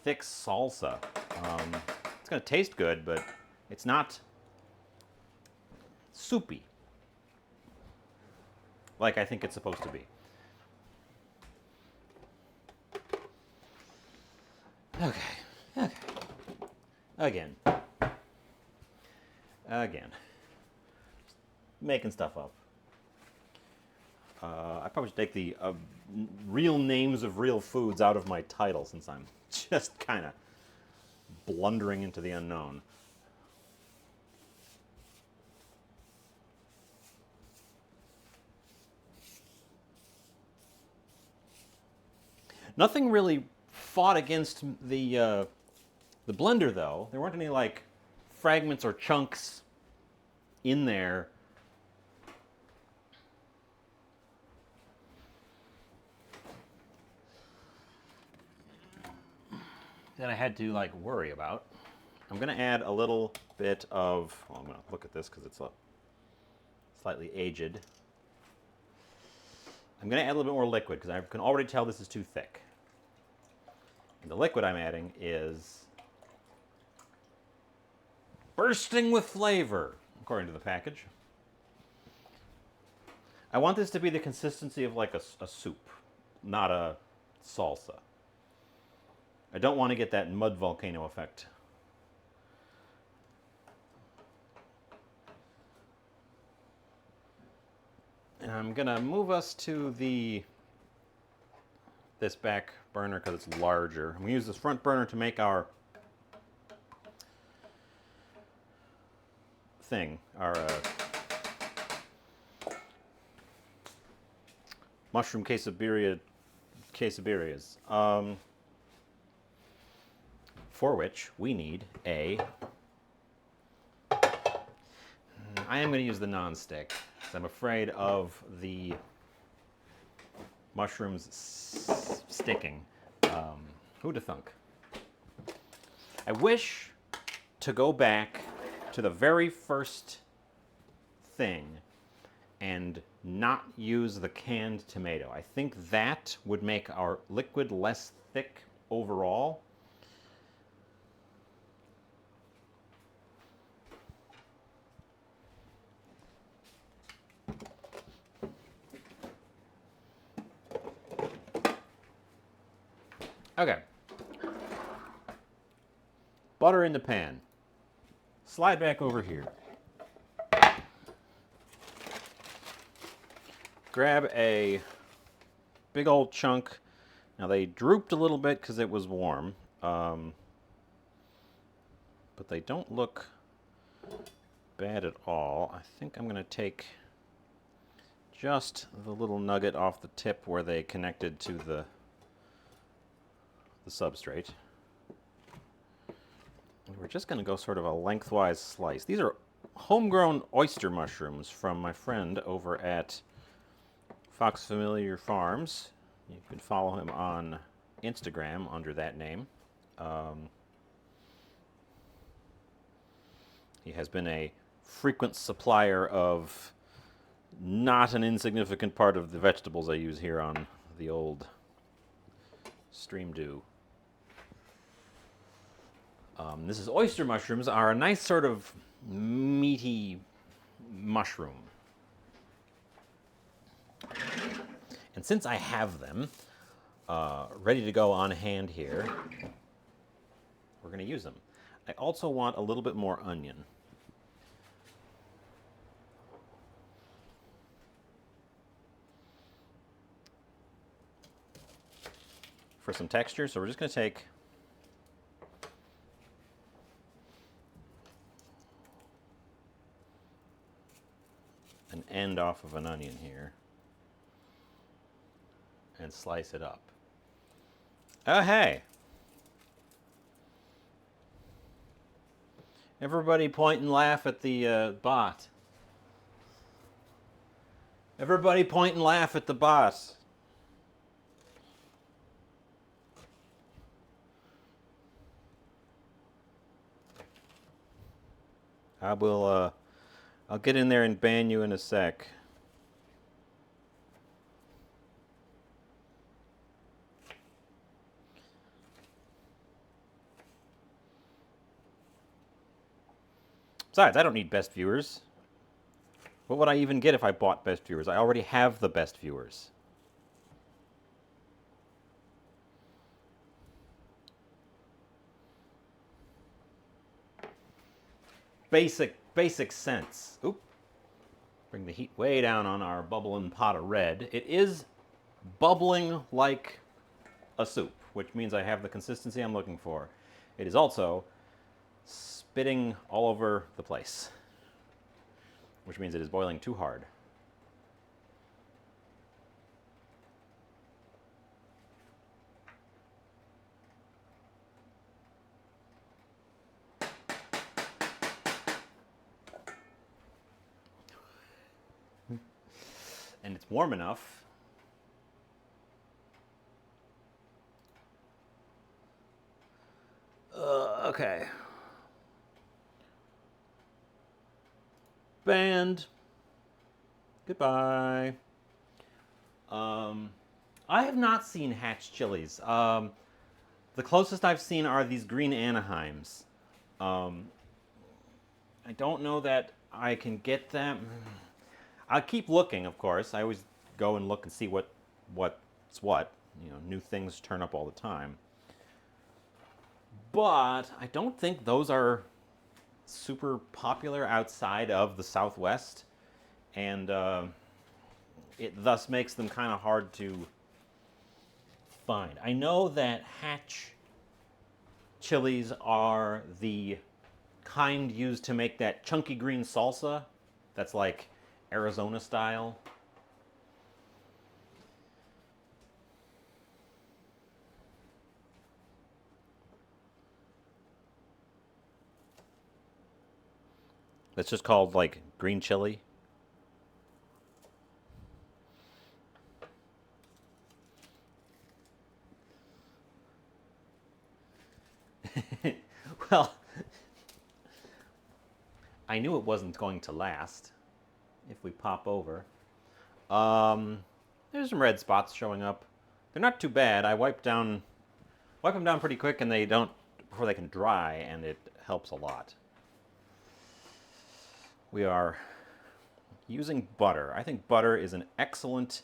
thick salsa. It's gonna taste good, but it's not soupy like I think it's supposed to be. Okay. Again. Making stuff up. I probably should take the real names of real foods out of my title since I'm just kind of blundering into the unknown. Nothing really fought against the blender, though. There weren't any like fragments or chunks in there. That I had to like worry about. I'm gonna add a little bit of, well, I'm gonna look at this because it's slightly aged. I'm gonna add a little bit more liquid because I can already tell this is too thick. And the liquid I'm adding is bursting with flavor, according to the package. I want this to be the consistency of like a soup, not a salsa. I don't want to get that mud volcano effect. And I'm gonna move us to this back burner because it's larger. I'm gonna use this front burner to make our thing, our mushroom quesabirrias. For which we need I am going to use the non-stick because I'm afraid of the mushrooms sticking. Who'd have thunk? I wish to go back to the very first thing and not use the canned tomato. I think that would make our liquid less thick overall. Okay. Butter in the pan. Slide back over here. Grab a big old chunk. Now they drooped a little bit because it was warm, but they don't look bad at all. I think I'm going to take just the little nugget off the tip where they connected to the substrate. And we're just going to go sort of a lengthwise slice. These are homegrown oyster mushrooms from my friend over at Fox Familiar Farms. You can follow him on Instagram under that name. He has been a frequent supplier of not an insignificant part of the vegetables I use here on the old Stream Dew. This is oyster mushrooms, are a nice sort of meaty mushroom. And since I have them ready to go on hand here, we're going to use them. I also want a little bit more onion. For some texture, so we're just going to take an end off of an onion here and slice it up. Oh, hey. Everybody point and laugh at the bot. Everybody point and laugh at the bot. I'll get in there and ban you in a sec. Besides, I don't need best viewers. What would I even get if I bought best viewers? I already have the best viewers. Basic sense. Oop. Bring the heat way down on our bubbling pot of red. It is bubbling like a soup, which means I have the consistency I'm looking for. It is also spitting all over the place, which means it is boiling too hard. And it's warm enough. Okay. Banned. Goodbye. I have not seen Hatch chilies. The closest I've seen are these green Anaheims. I don't know that I can get them. I'll keep looking, of course. I always go and look and see what's what. You know, new things turn up all the time. But I don't think those are super popular outside of the Southwest, and it thus makes them kind of hard to find. I know that Hatch chilies are the kind used to make that chunky green salsa that's like Arizona style. That's just called like green chili. Well, I knew it wasn't going to last if we pop over. There's some red spots showing up. They're not too bad. I wipe them down pretty quick, and before they can dry, and it helps a lot. We are using butter. I think butter is an excellent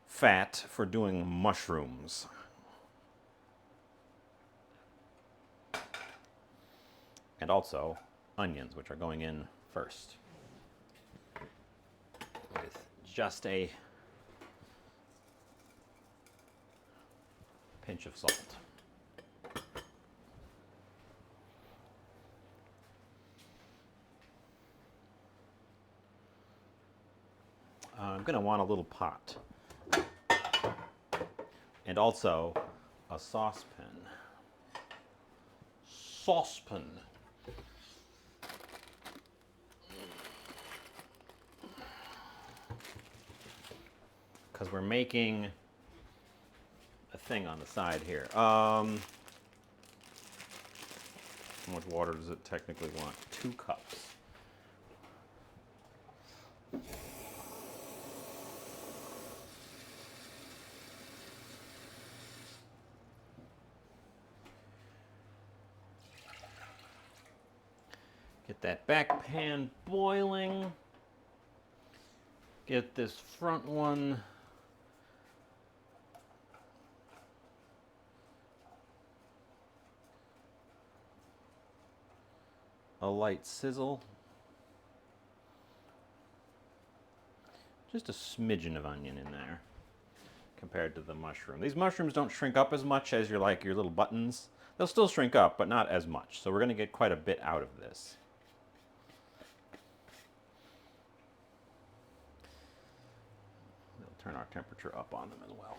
fat for doing mushrooms. And also onions, which are going in first. With just a pinch of salt. I'm going to want a little pot. And also a saucepan. Saucepan. Because we're making a thing on the side here. How much water does it technically want? 2 cups. Get that back pan boiling. Get this front one a light sizzle. Just a smidgen of onion in there compared to the mushroom. These mushrooms don't shrink up as much as your little buttons. They'll still shrink up, but not as much. So we're going to get quite a bit out of this. turn our temperature up on them as well.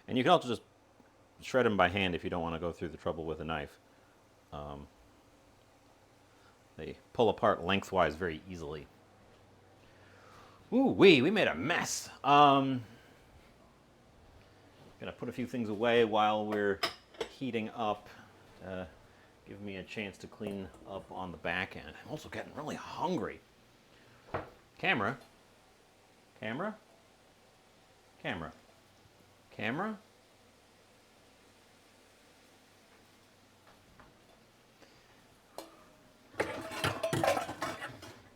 And you can also just shred them by hand if you don't want to go through the trouble with a knife. They pull apart lengthwise very easily. Ooh, we made a mess. Gonna put a few things away while we're heating up. Give me a chance to clean up on the back end. I'm also getting really hungry. Camera. Camera. Camera. Camera.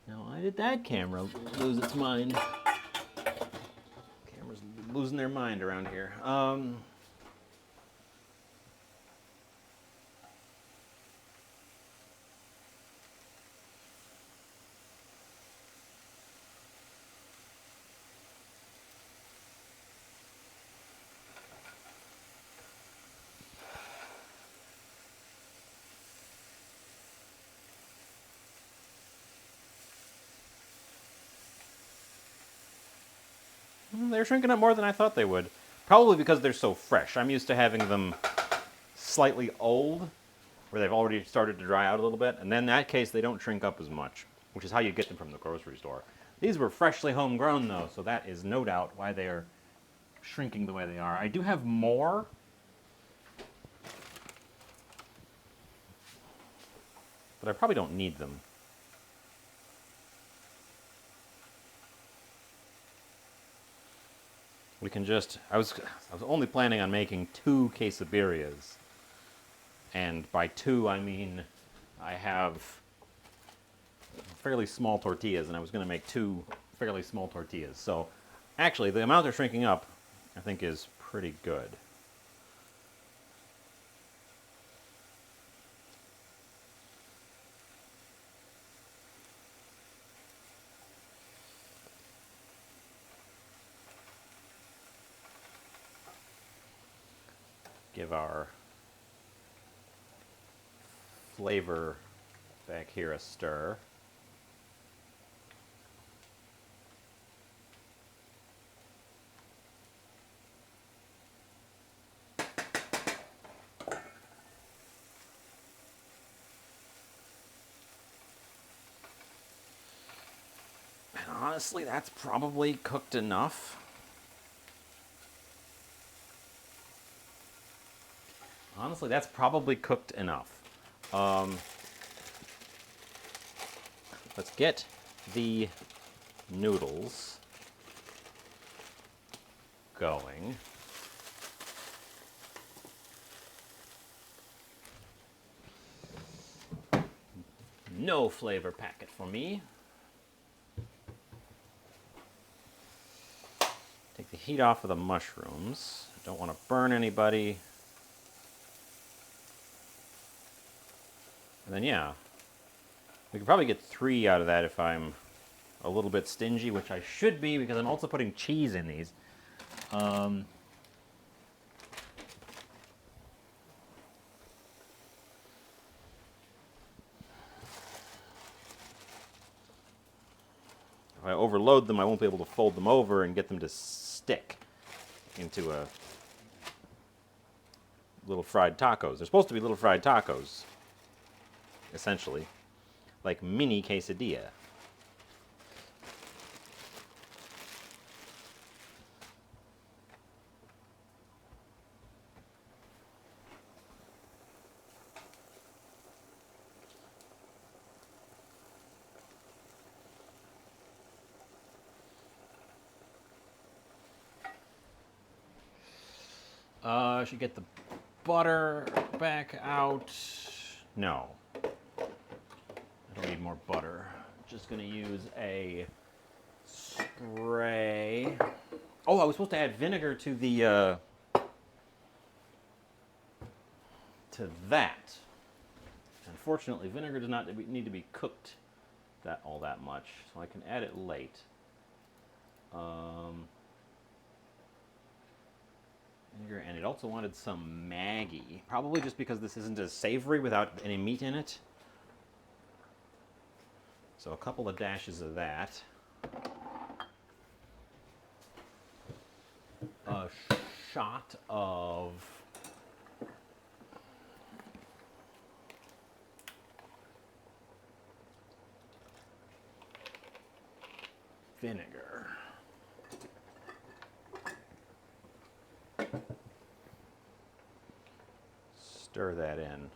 Now, why did that camera lose its mind? Cameras losing their mind around here. They're shrinking up more than I thought they would. Probably because they're so fresh. I'm used to having them slightly old, where they've already started to dry out a little bit. And then in that case, they don't shrink up as much, which is how you get them from the grocery store. These were freshly homegrown, though, so that is no doubt why they are shrinking the way they are. I do have more. But I probably don't need them. We can just, I was only planning on making 2 quesabirrias. And by 2, I mean I have fairly small tortillas, and I was going to make 2 fairly small tortillas. So actually, the amount they're shrinking up, I think, is pretty good. Give our flavor back here a stir. And honestly, that's probably cooked enough. Honestly, that's probably cooked enough. Let's get the noodles going. No flavor packet for me. Take the heat off of the mushrooms. Don't want to burn anybody. And then, yeah, we could probably get 3 out of that if I'm a little bit stingy, which I should be because I'm also putting cheese in these. If I overload them, I won't be able to fold them over and get them to stick into a little fried tacos. They're supposed to be little fried tacos, essentially, like mini quesadilla. I should get the butter back out. No. I don't need more butter. Just gonna use a spray. Oh, I was supposed to add vinegar to the to that. Unfortunately, vinegar does not need to be cooked all that much, so I can add it late. Vinegar, and it also wanted some Maggi, probably just because this isn't as savory without any meat in it. So a couple of dashes of that. A shot of vinegar. Stir that in.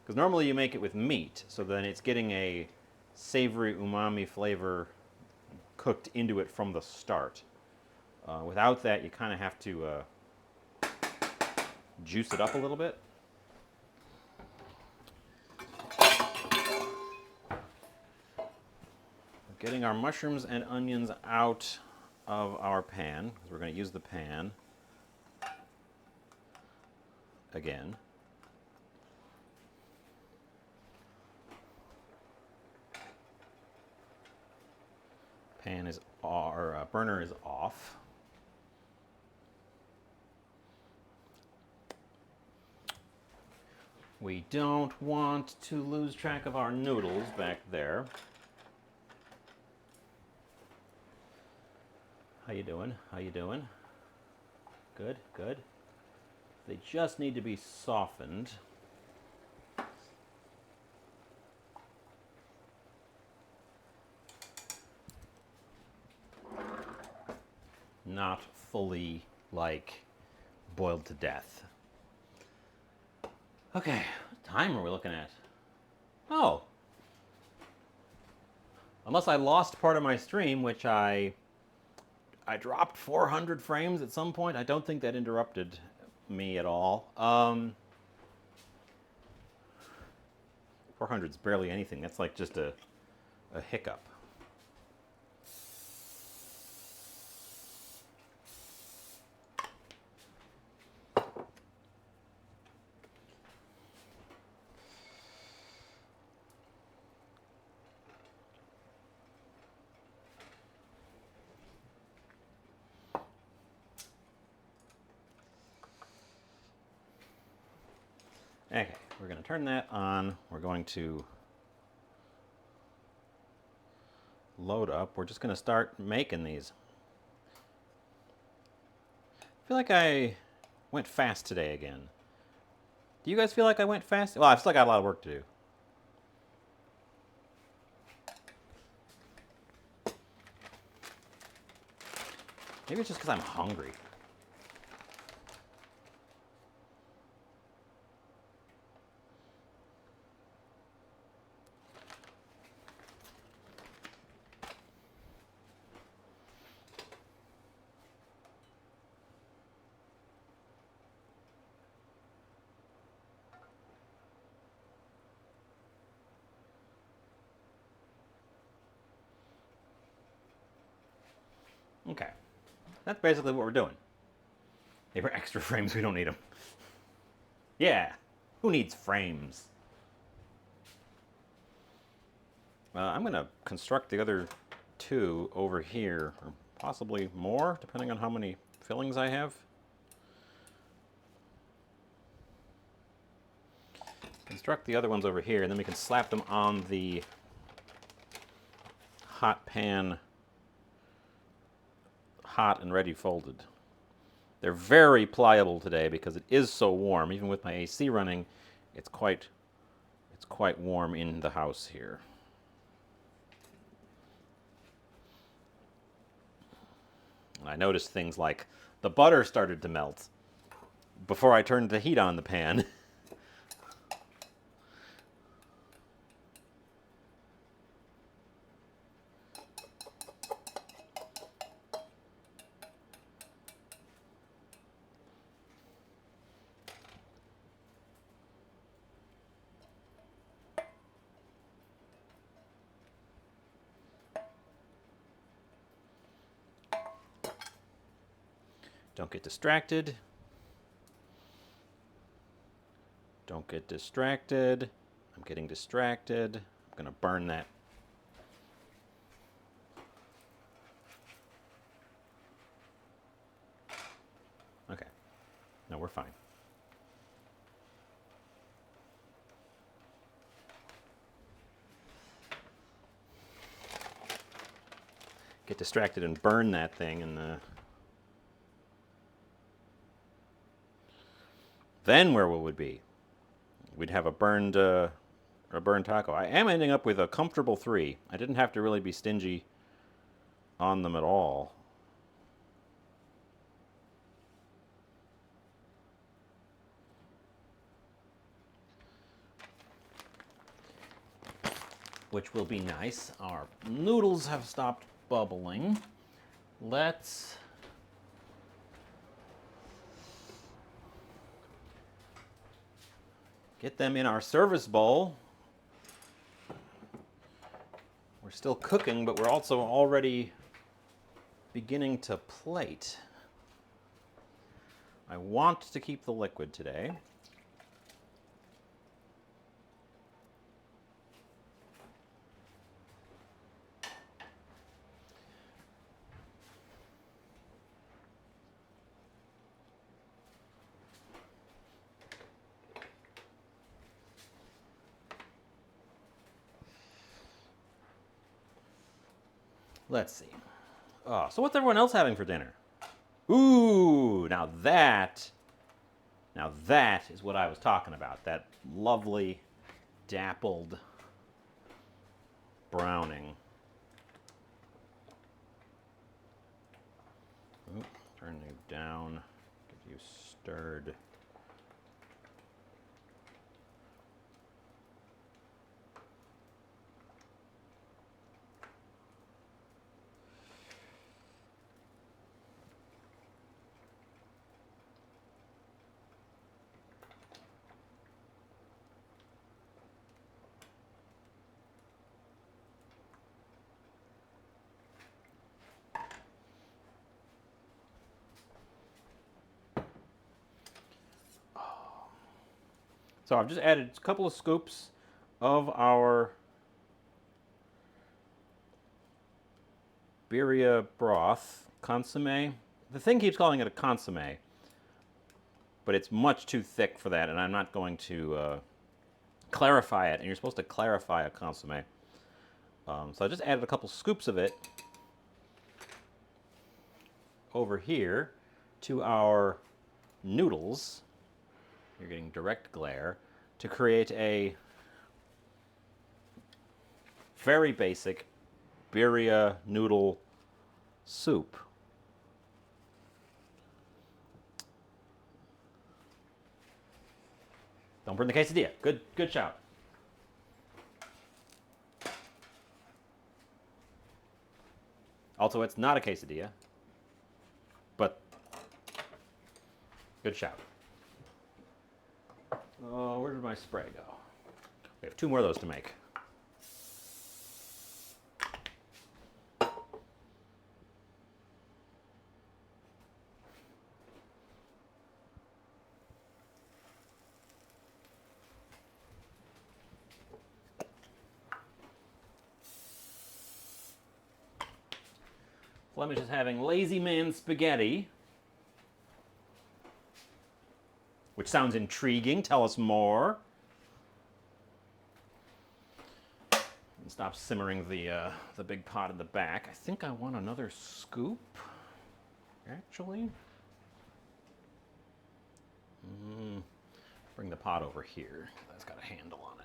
Because normally you make it with meat, so then it's getting a savory umami flavor cooked into it from the start. Without that, you kind of have to juice it up a little bit. Getting our mushrooms and onions out of our pan, because we're going to use the pan again. Pan is, or burner is off. We don't want to lose track of our noodles back there. How you doing? How you doing? Good, good. They just need to be softened. Not fully, like, boiled to death. Okay, what time are we looking at? Oh. Unless I lost part of my stream, which I dropped 400 frames at some point. I don't think that interrupted me at all. 400 is barely anything. That's like just a hiccup. Okay, we're going to turn that on. We're going to load up. We're just going to start making these. I feel like I went fast today again. Do you guys feel like I went fast? Well, I've still got a lot of work to do. Maybe it's just because I'm hungry. Okay, that's basically what we're doing. They were extra frames, we don't need them. Yeah, who needs frames? I'm going to construct the other two over here, or possibly more, depending on how many fillings I have. Construct the other ones over here, and then we can slap them on the hot pan, hot and ready folded. They're very pliable today because it is so warm. Even with my AC running, it's quite warm in the house here. And I noticed things like the butter started to melt before I turned the heat on the pan. Don't get distracted. Don't get distracted. I'm getting distracted. I'm going to burn that. Okay. No, we're fine. get distracted and burn that thing, and then where would we be? We'd have a burned taco. I am ending up with a comfortable 3. I didn't have to really be stingy on them at all. Which will be nice. Our noodles have stopped bubbling. Let's get them in our service bowl. We're still cooking, but we're also already beginning to plate. I want to keep the liquid today. Let's see. Oh, so what's everyone else having for dinner? Ooh, now that is what I was talking about. That lovely dappled browning. Ooh, turn you down, get you stirred. So I've just added a couple of scoops of our birria broth, consomme. The thing keeps calling it a consomme, but it's much too thick for that, and I'm not going to clarify it, and you're supposed to clarify a consomme. So I just added a couple scoops of it over here to our noodles. You're getting direct glare, to create a very basic birria noodle soup. Don't burn the quesadilla. Good shout. Also, it's not a quesadilla, but good shout. Oh, where did my spray go? We have 2 more of those to make. Flemish is having lazy man spaghetti, which sounds intriguing. Tell us more. And stop simmering the big pot in the back. I think I want another scoop, actually. Bring the pot over here. That's got a handle on it.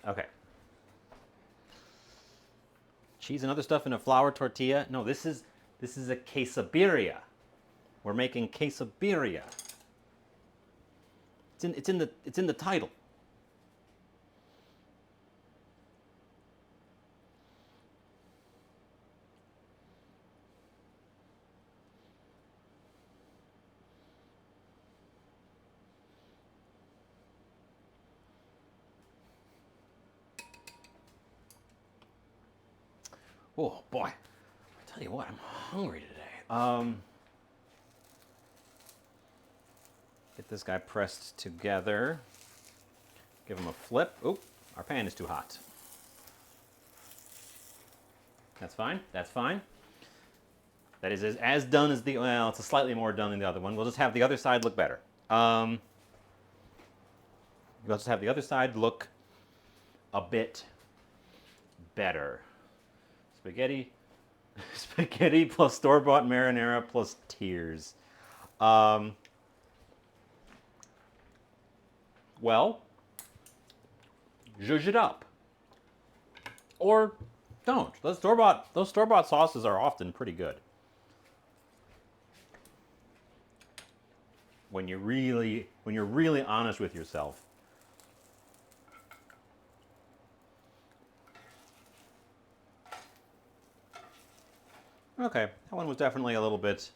Okay. Cheese and other stuff in a flour tortilla. No, this is a quesabirria. We're making quesabirria. It's in the title. Oh boy, I tell you what, I'm hungry today. Get this guy pressed together. Give him a flip. Oh, our pan is too hot. That's fine. That's fine. That is as done as the, well, it's a slightly more done than the other one. We'll just have the other side look better. We'll just have the other side look a bit better. Spaghetti, spaghetti plus store-bought marinara plus tears. Well, zhuzh it up. Or don't. Those store-bought sauces are often pretty good. When you're really honest with yourself. Okay, that one was definitely a little bit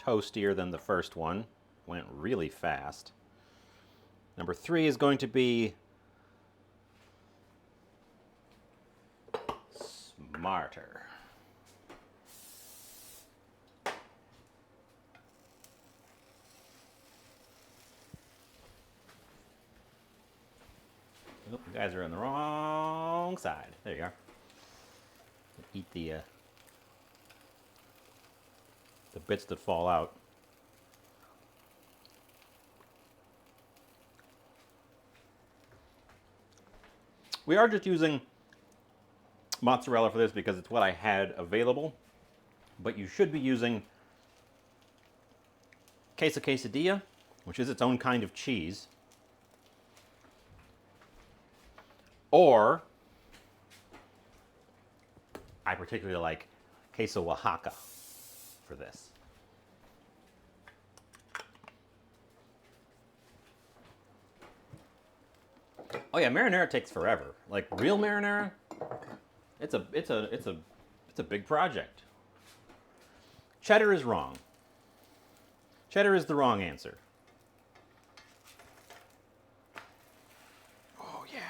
toastier than the first one. Went really fast. Number 3 is going to be smarter. Oh, you guys are on the wrong side. There you are. Eat the bits that fall out. We are just using mozzarella for this because it's what I had available, but you should be using quesadilla, which is its own kind of cheese, or I particularly like queso Oaxaca for this. Oh yeah, marinara takes forever. Like real marinara, it's a big project. Cheddar is wrong. Cheddar is the wrong answer. Oh yeah.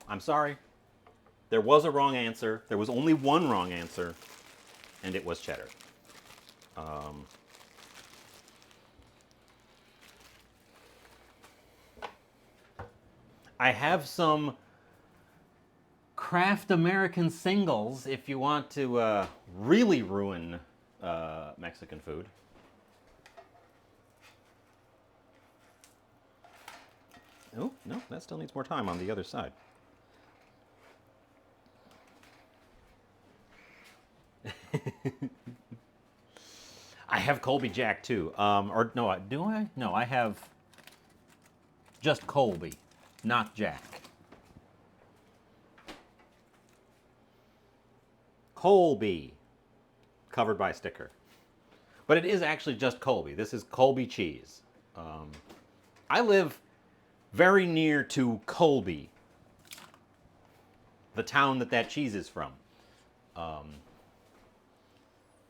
I'm sorry. There was a wrong answer. There was only one wrong answer, and it was cheddar. I have some Kraft American singles if you want to really ruin Mexican food. Oh, no, that still needs more time on the other side. I have Colby Jack too. Or no, do I? No, I have just Colby, not Jack. Colby, covered by sticker. But it is actually just Colby. This is Colby cheese. I live very near to Colby, the town that cheese is from.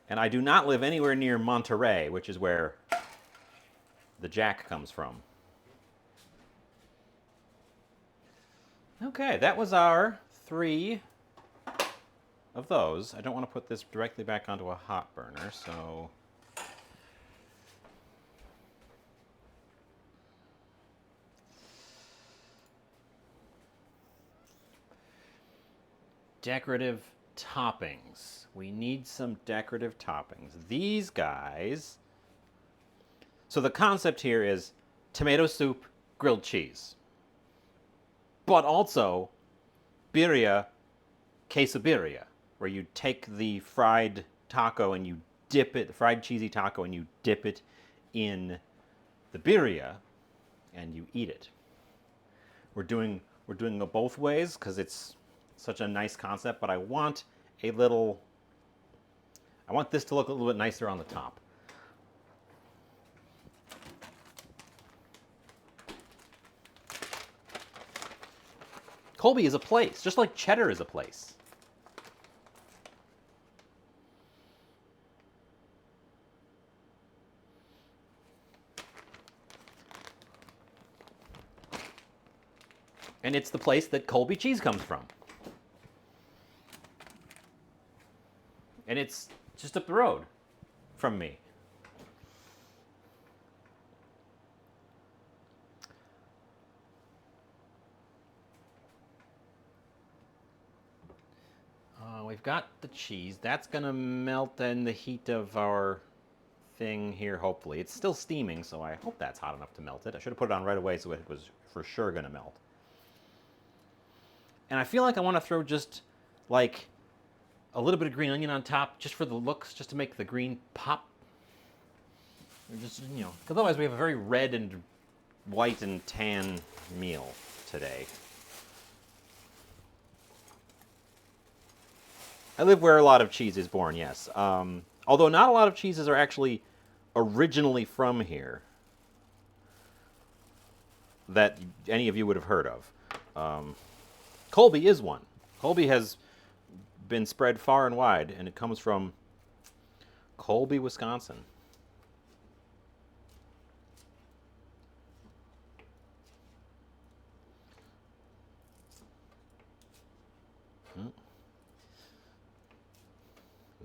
And I do not live anywhere near Monterey, which is where the Jack comes from. Okay, that was our 3 of those. I don't want to put this directly back onto a hot burner, so... Decorative toppings. We need some decorative toppings. These guys... So the concept here is tomato soup, grilled cheese. But also birria, quesabirria, where you take the fried taco and you dip it, the fried cheesy taco, and you dip it in the birria and you eat it. We're doing it both ways because it's such a nice concept, but I want this to look a little bit nicer on the top. Colby is a place, just like cheddar is a place. And it's the place that Colby cheese comes from. And it's just up the road from me. got the cheese. That's gonna melt in the heat of our thing here, hopefully. It's still steaming, so I hope that's hot enough to melt it. I should have put it on right away so it was for sure gonna melt. And I feel like I want to throw just like a little bit of green onion on top just for the looks, just to make the green pop. Or just, you know, because otherwise we have a very red and white and tan meal today. I live where a lot of cheese is born, yes. Although not a lot of cheeses are actually originally from here that any of you would have heard of. Colby is one. Colby has been spread far and wide, and it comes from Colby, Wisconsin.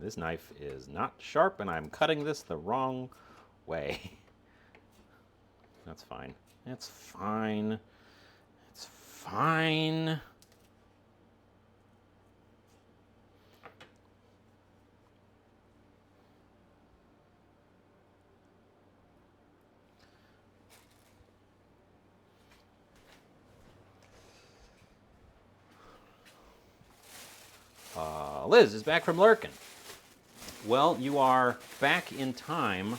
This knife is not sharp, and I'm cutting this the wrong way. That's fine. It's fine. It's fine. Liz is back from lurking. Well, you are back in time.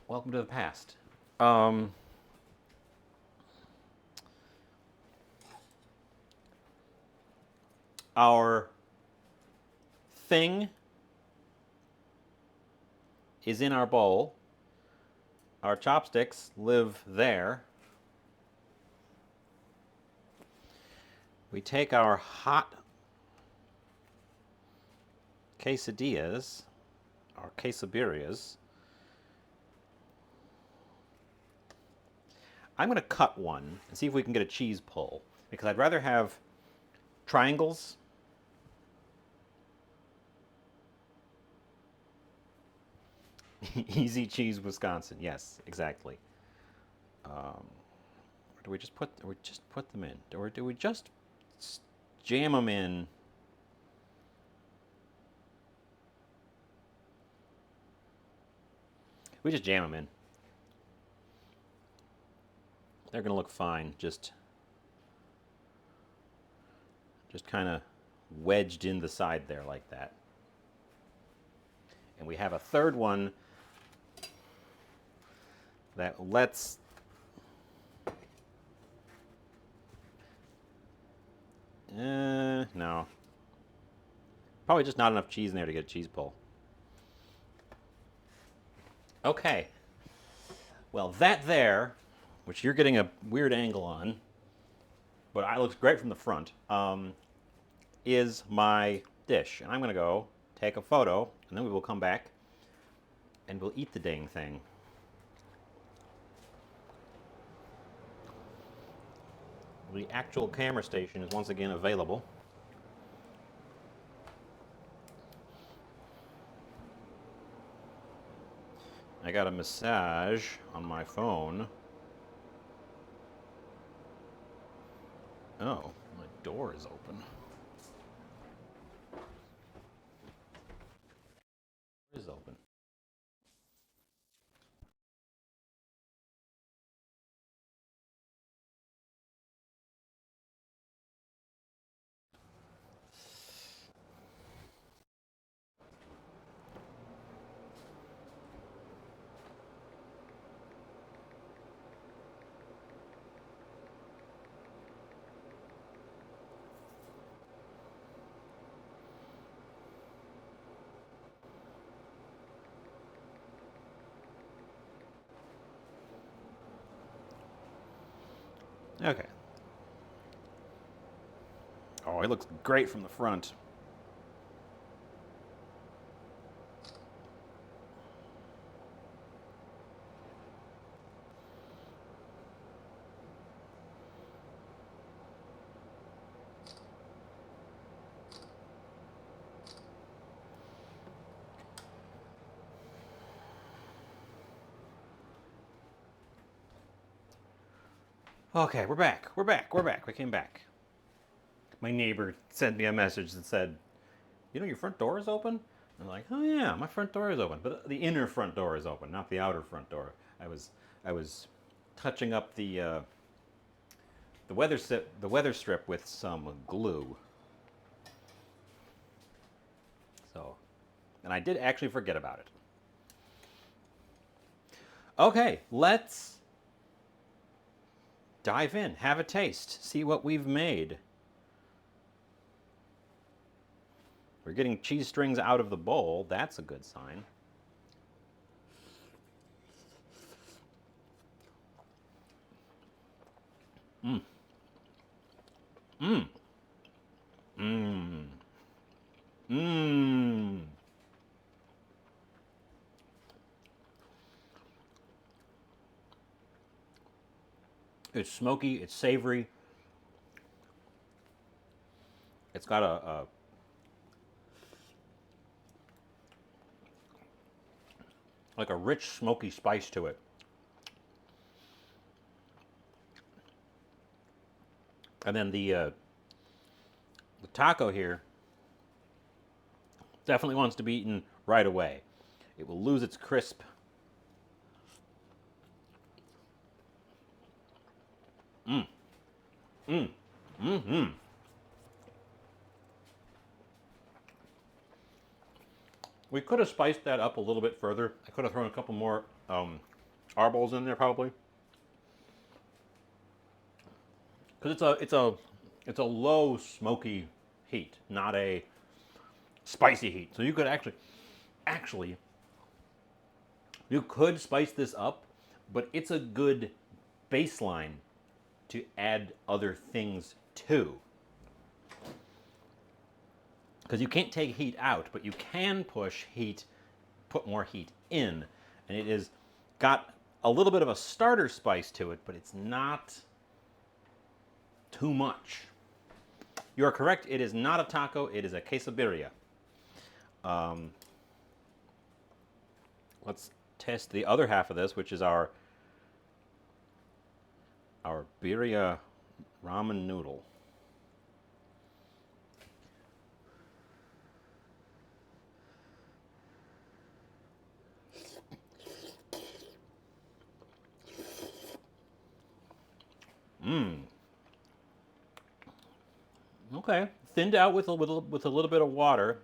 Welcome to the past. Our thing is in our bowl. Our chopsticks live there. We take our hot quesadillas, our quesabirrias. I'm going to cut one and see if we can get a cheese pull, because I'd rather have triangles. Easy cheese, Wisconsin. Yes, exactly. Do we just put them in, or do we just jam them in? We just jam them in. They're gonna look fine, just kind of wedged in the side there like that. And we have a third one that lets no. Probably just not enough cheese in there to get a cheese pull. Okay. Well, that there, which you're getting a weird angle on, but it looks great from the front, is my dish. And I'm going to go take a photo, and then we will come back, and we'll eat the dang thing. The actual camera station is once again available. I got a massage on my phone. Oh, my door is open. It is open. Okay. Oh, it looks great from the front. Okay, we're back. We came back. My neighbor sent me a message that said, "You know your front door is open." I'm like, "Oh yeah, my front door is open, but the inner front door is open, not the outer front door." I was touching up the weather strip with some glue. So, and I did actually forget about it. Okay, let's dive in, have a taste, see what we've made. We're getting cheese strings out of the bowl. That's a good sign. Mmm. Mmm. Mmm. Mmm. It's smoky, it's savory. It's got like a rich smoky spice to it. And then the taco here definitely wants to be eaten right away. It will lose its crisp. Mmm. Mmm. Mmm. We could have spiced that up a little bit further. I could have thrown a couple more arbols in there probably, because it's a low smoky heat, not a spicy heat. So you could actually you could spice this up, but it's a good baseline to add other things to. Because you can't take heat out, but you can put more heat in. And it is got a little bit of a starter spice to it, but it's not too much. You are correct, it is not a taco, it is a quesabirria. Let's test the other half of this, which is our birria ramen noodle. Mmm. Okay, thinned out with with a little bit of water.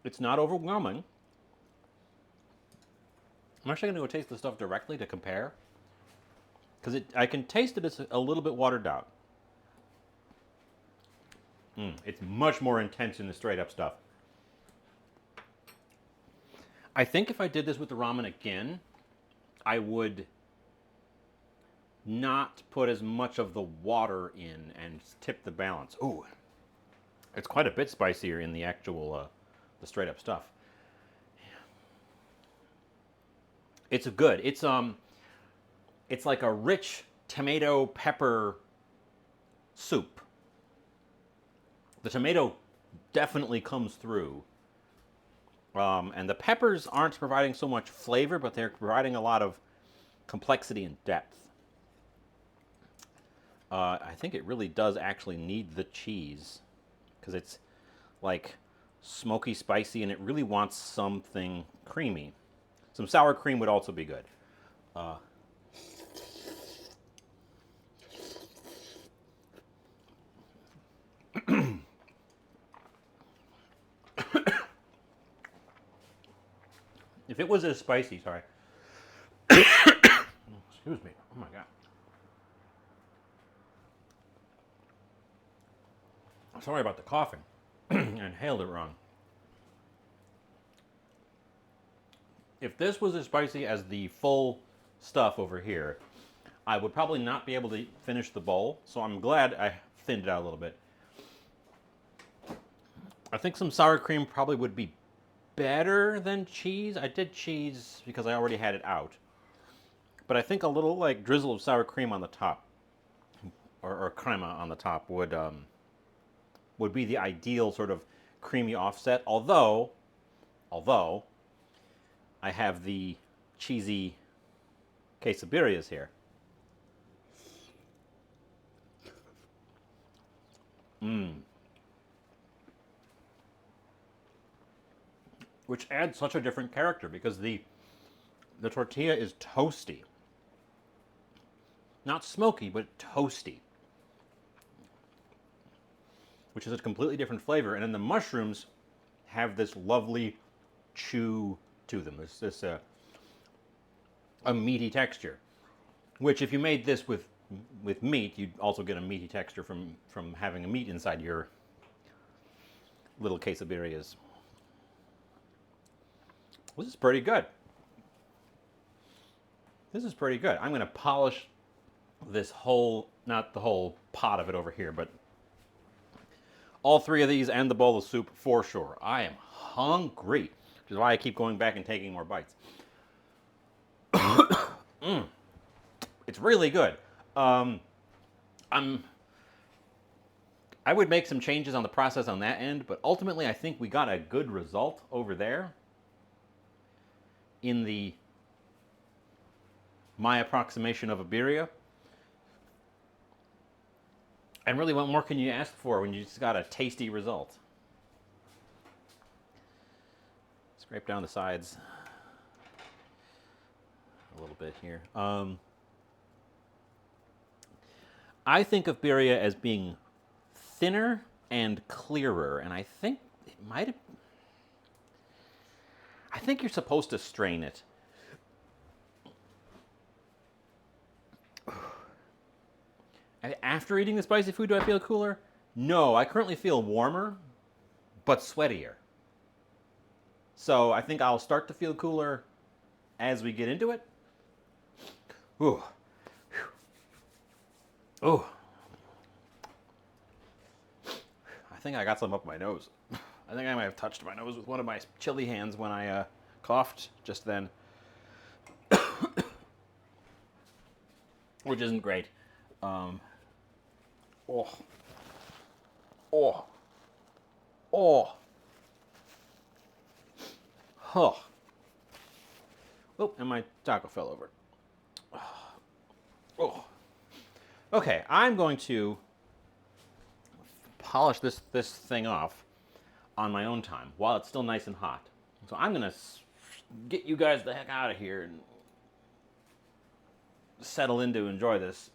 It's not overwhelming. I'm actually going to go taste the stuff directly to compare, because I can taste that it's a little bit watered down. It's much more intense in the straight up stuff. I think if I did this with the ramen again, I would not put as much of the water in and tip the balance. Ooh, it's quite a bit spicier in the actual, the straight up stuff. It's good. It's like a rich tomato pepper soup. The tomato definitely comes through. And the peppers aren't providing so much flavor, but they're providing a lot of complexity and depth. I think it really does actually need the cheese, because it's like smoky, spicy, and it really wants something creamy. Some sour cream would also be good. If it was as spicy, sorry. Excuse me. Oh my god. Sorry about the coughing. I inhaled it wrong. If this was as spicy as the full stuff over here, I would probably not be able to finish the bowl, so I'm glad I thinned it out a little bit. I think some sour cream probably would be better than cheese. I did cheese because I already had it out. But I think a little like drizzle of sour cream on the top, or crema on the top, would be the ideal sort of creamy offset. Although I have the cheesy quesabirrias here. Mmm. which adds such a different character because the tortilla is toasty. Not smoky, but toasty. Which is a completely different flavor. And then the mushrooms have this lovely chew to them. This a meaty texture. Which if you made this with meat, you'd also get a meaty texture from having a meat inside your little quesabirrias. This is pretty good. This is pretty good. I'm going to polish this whole, not the whole pot of it over here, but all three of these and the bowl of soup for sure. I am hungry, which is why I keep going back and taking more bites. It's really good. I would make some changes on the process on that end, but ultimately I think we got a good result over there in my approximation of a birria. And really, what more can you ask for when you just got a tasty result? Scrape down the sides a little bit here. I think of birria as being thinner and clearer, and I think it might have... I think you're supposed to strain it. After eating the spicy food, do I feel cooler? No, I currently feel warmer, but sweatier. So I think I'll start to feel cooler as we get into it. Ooh. Ooh. I think I got some up my nose. I think I might have touched my nose with one of my chilly hands when I coughed just then. Which isn't great. Oh. Oh. Oh. Huh. Oh, and my taco fell over. Oh. Okay, I'm going to polish this thing off on my own time while it's still nice and hot. So I'm going to get you guys the heck out of here and settle in to enjoy this.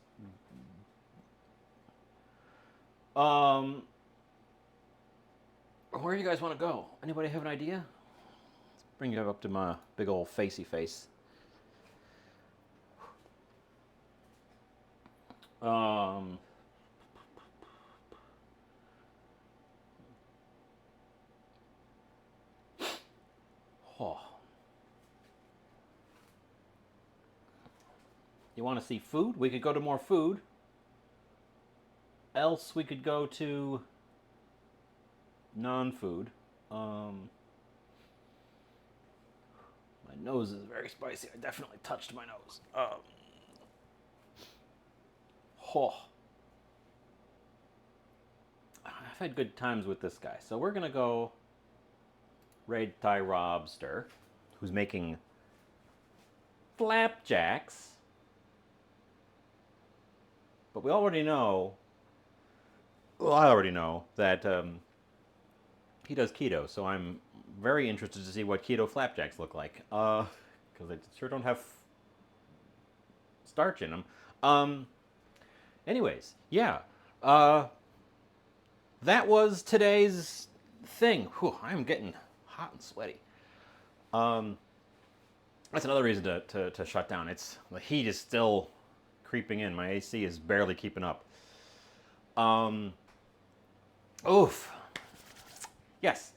Where do you guys want to go? Anybody have an idea? Let's bring you up to my big old facey face. Oh. You want to see food? We could go to more food. Else we could go to non-food. My nose is very spicy. I definitely touched my nose. I've had good times with this guy. So we're going to go raid Thai Robster, who's making flapjacks. But we already know, well, I already know that he does keto, so I'm very interested to see what keto flapjacks look like. Because they sure don't have starch in them. Anyways, yeah. That was today's thing. Whew, I'm getting hot and sweaty. That's another reason to shut down. It's the heat is still creeping in. My AC is barely keeping up. Oof. Yes.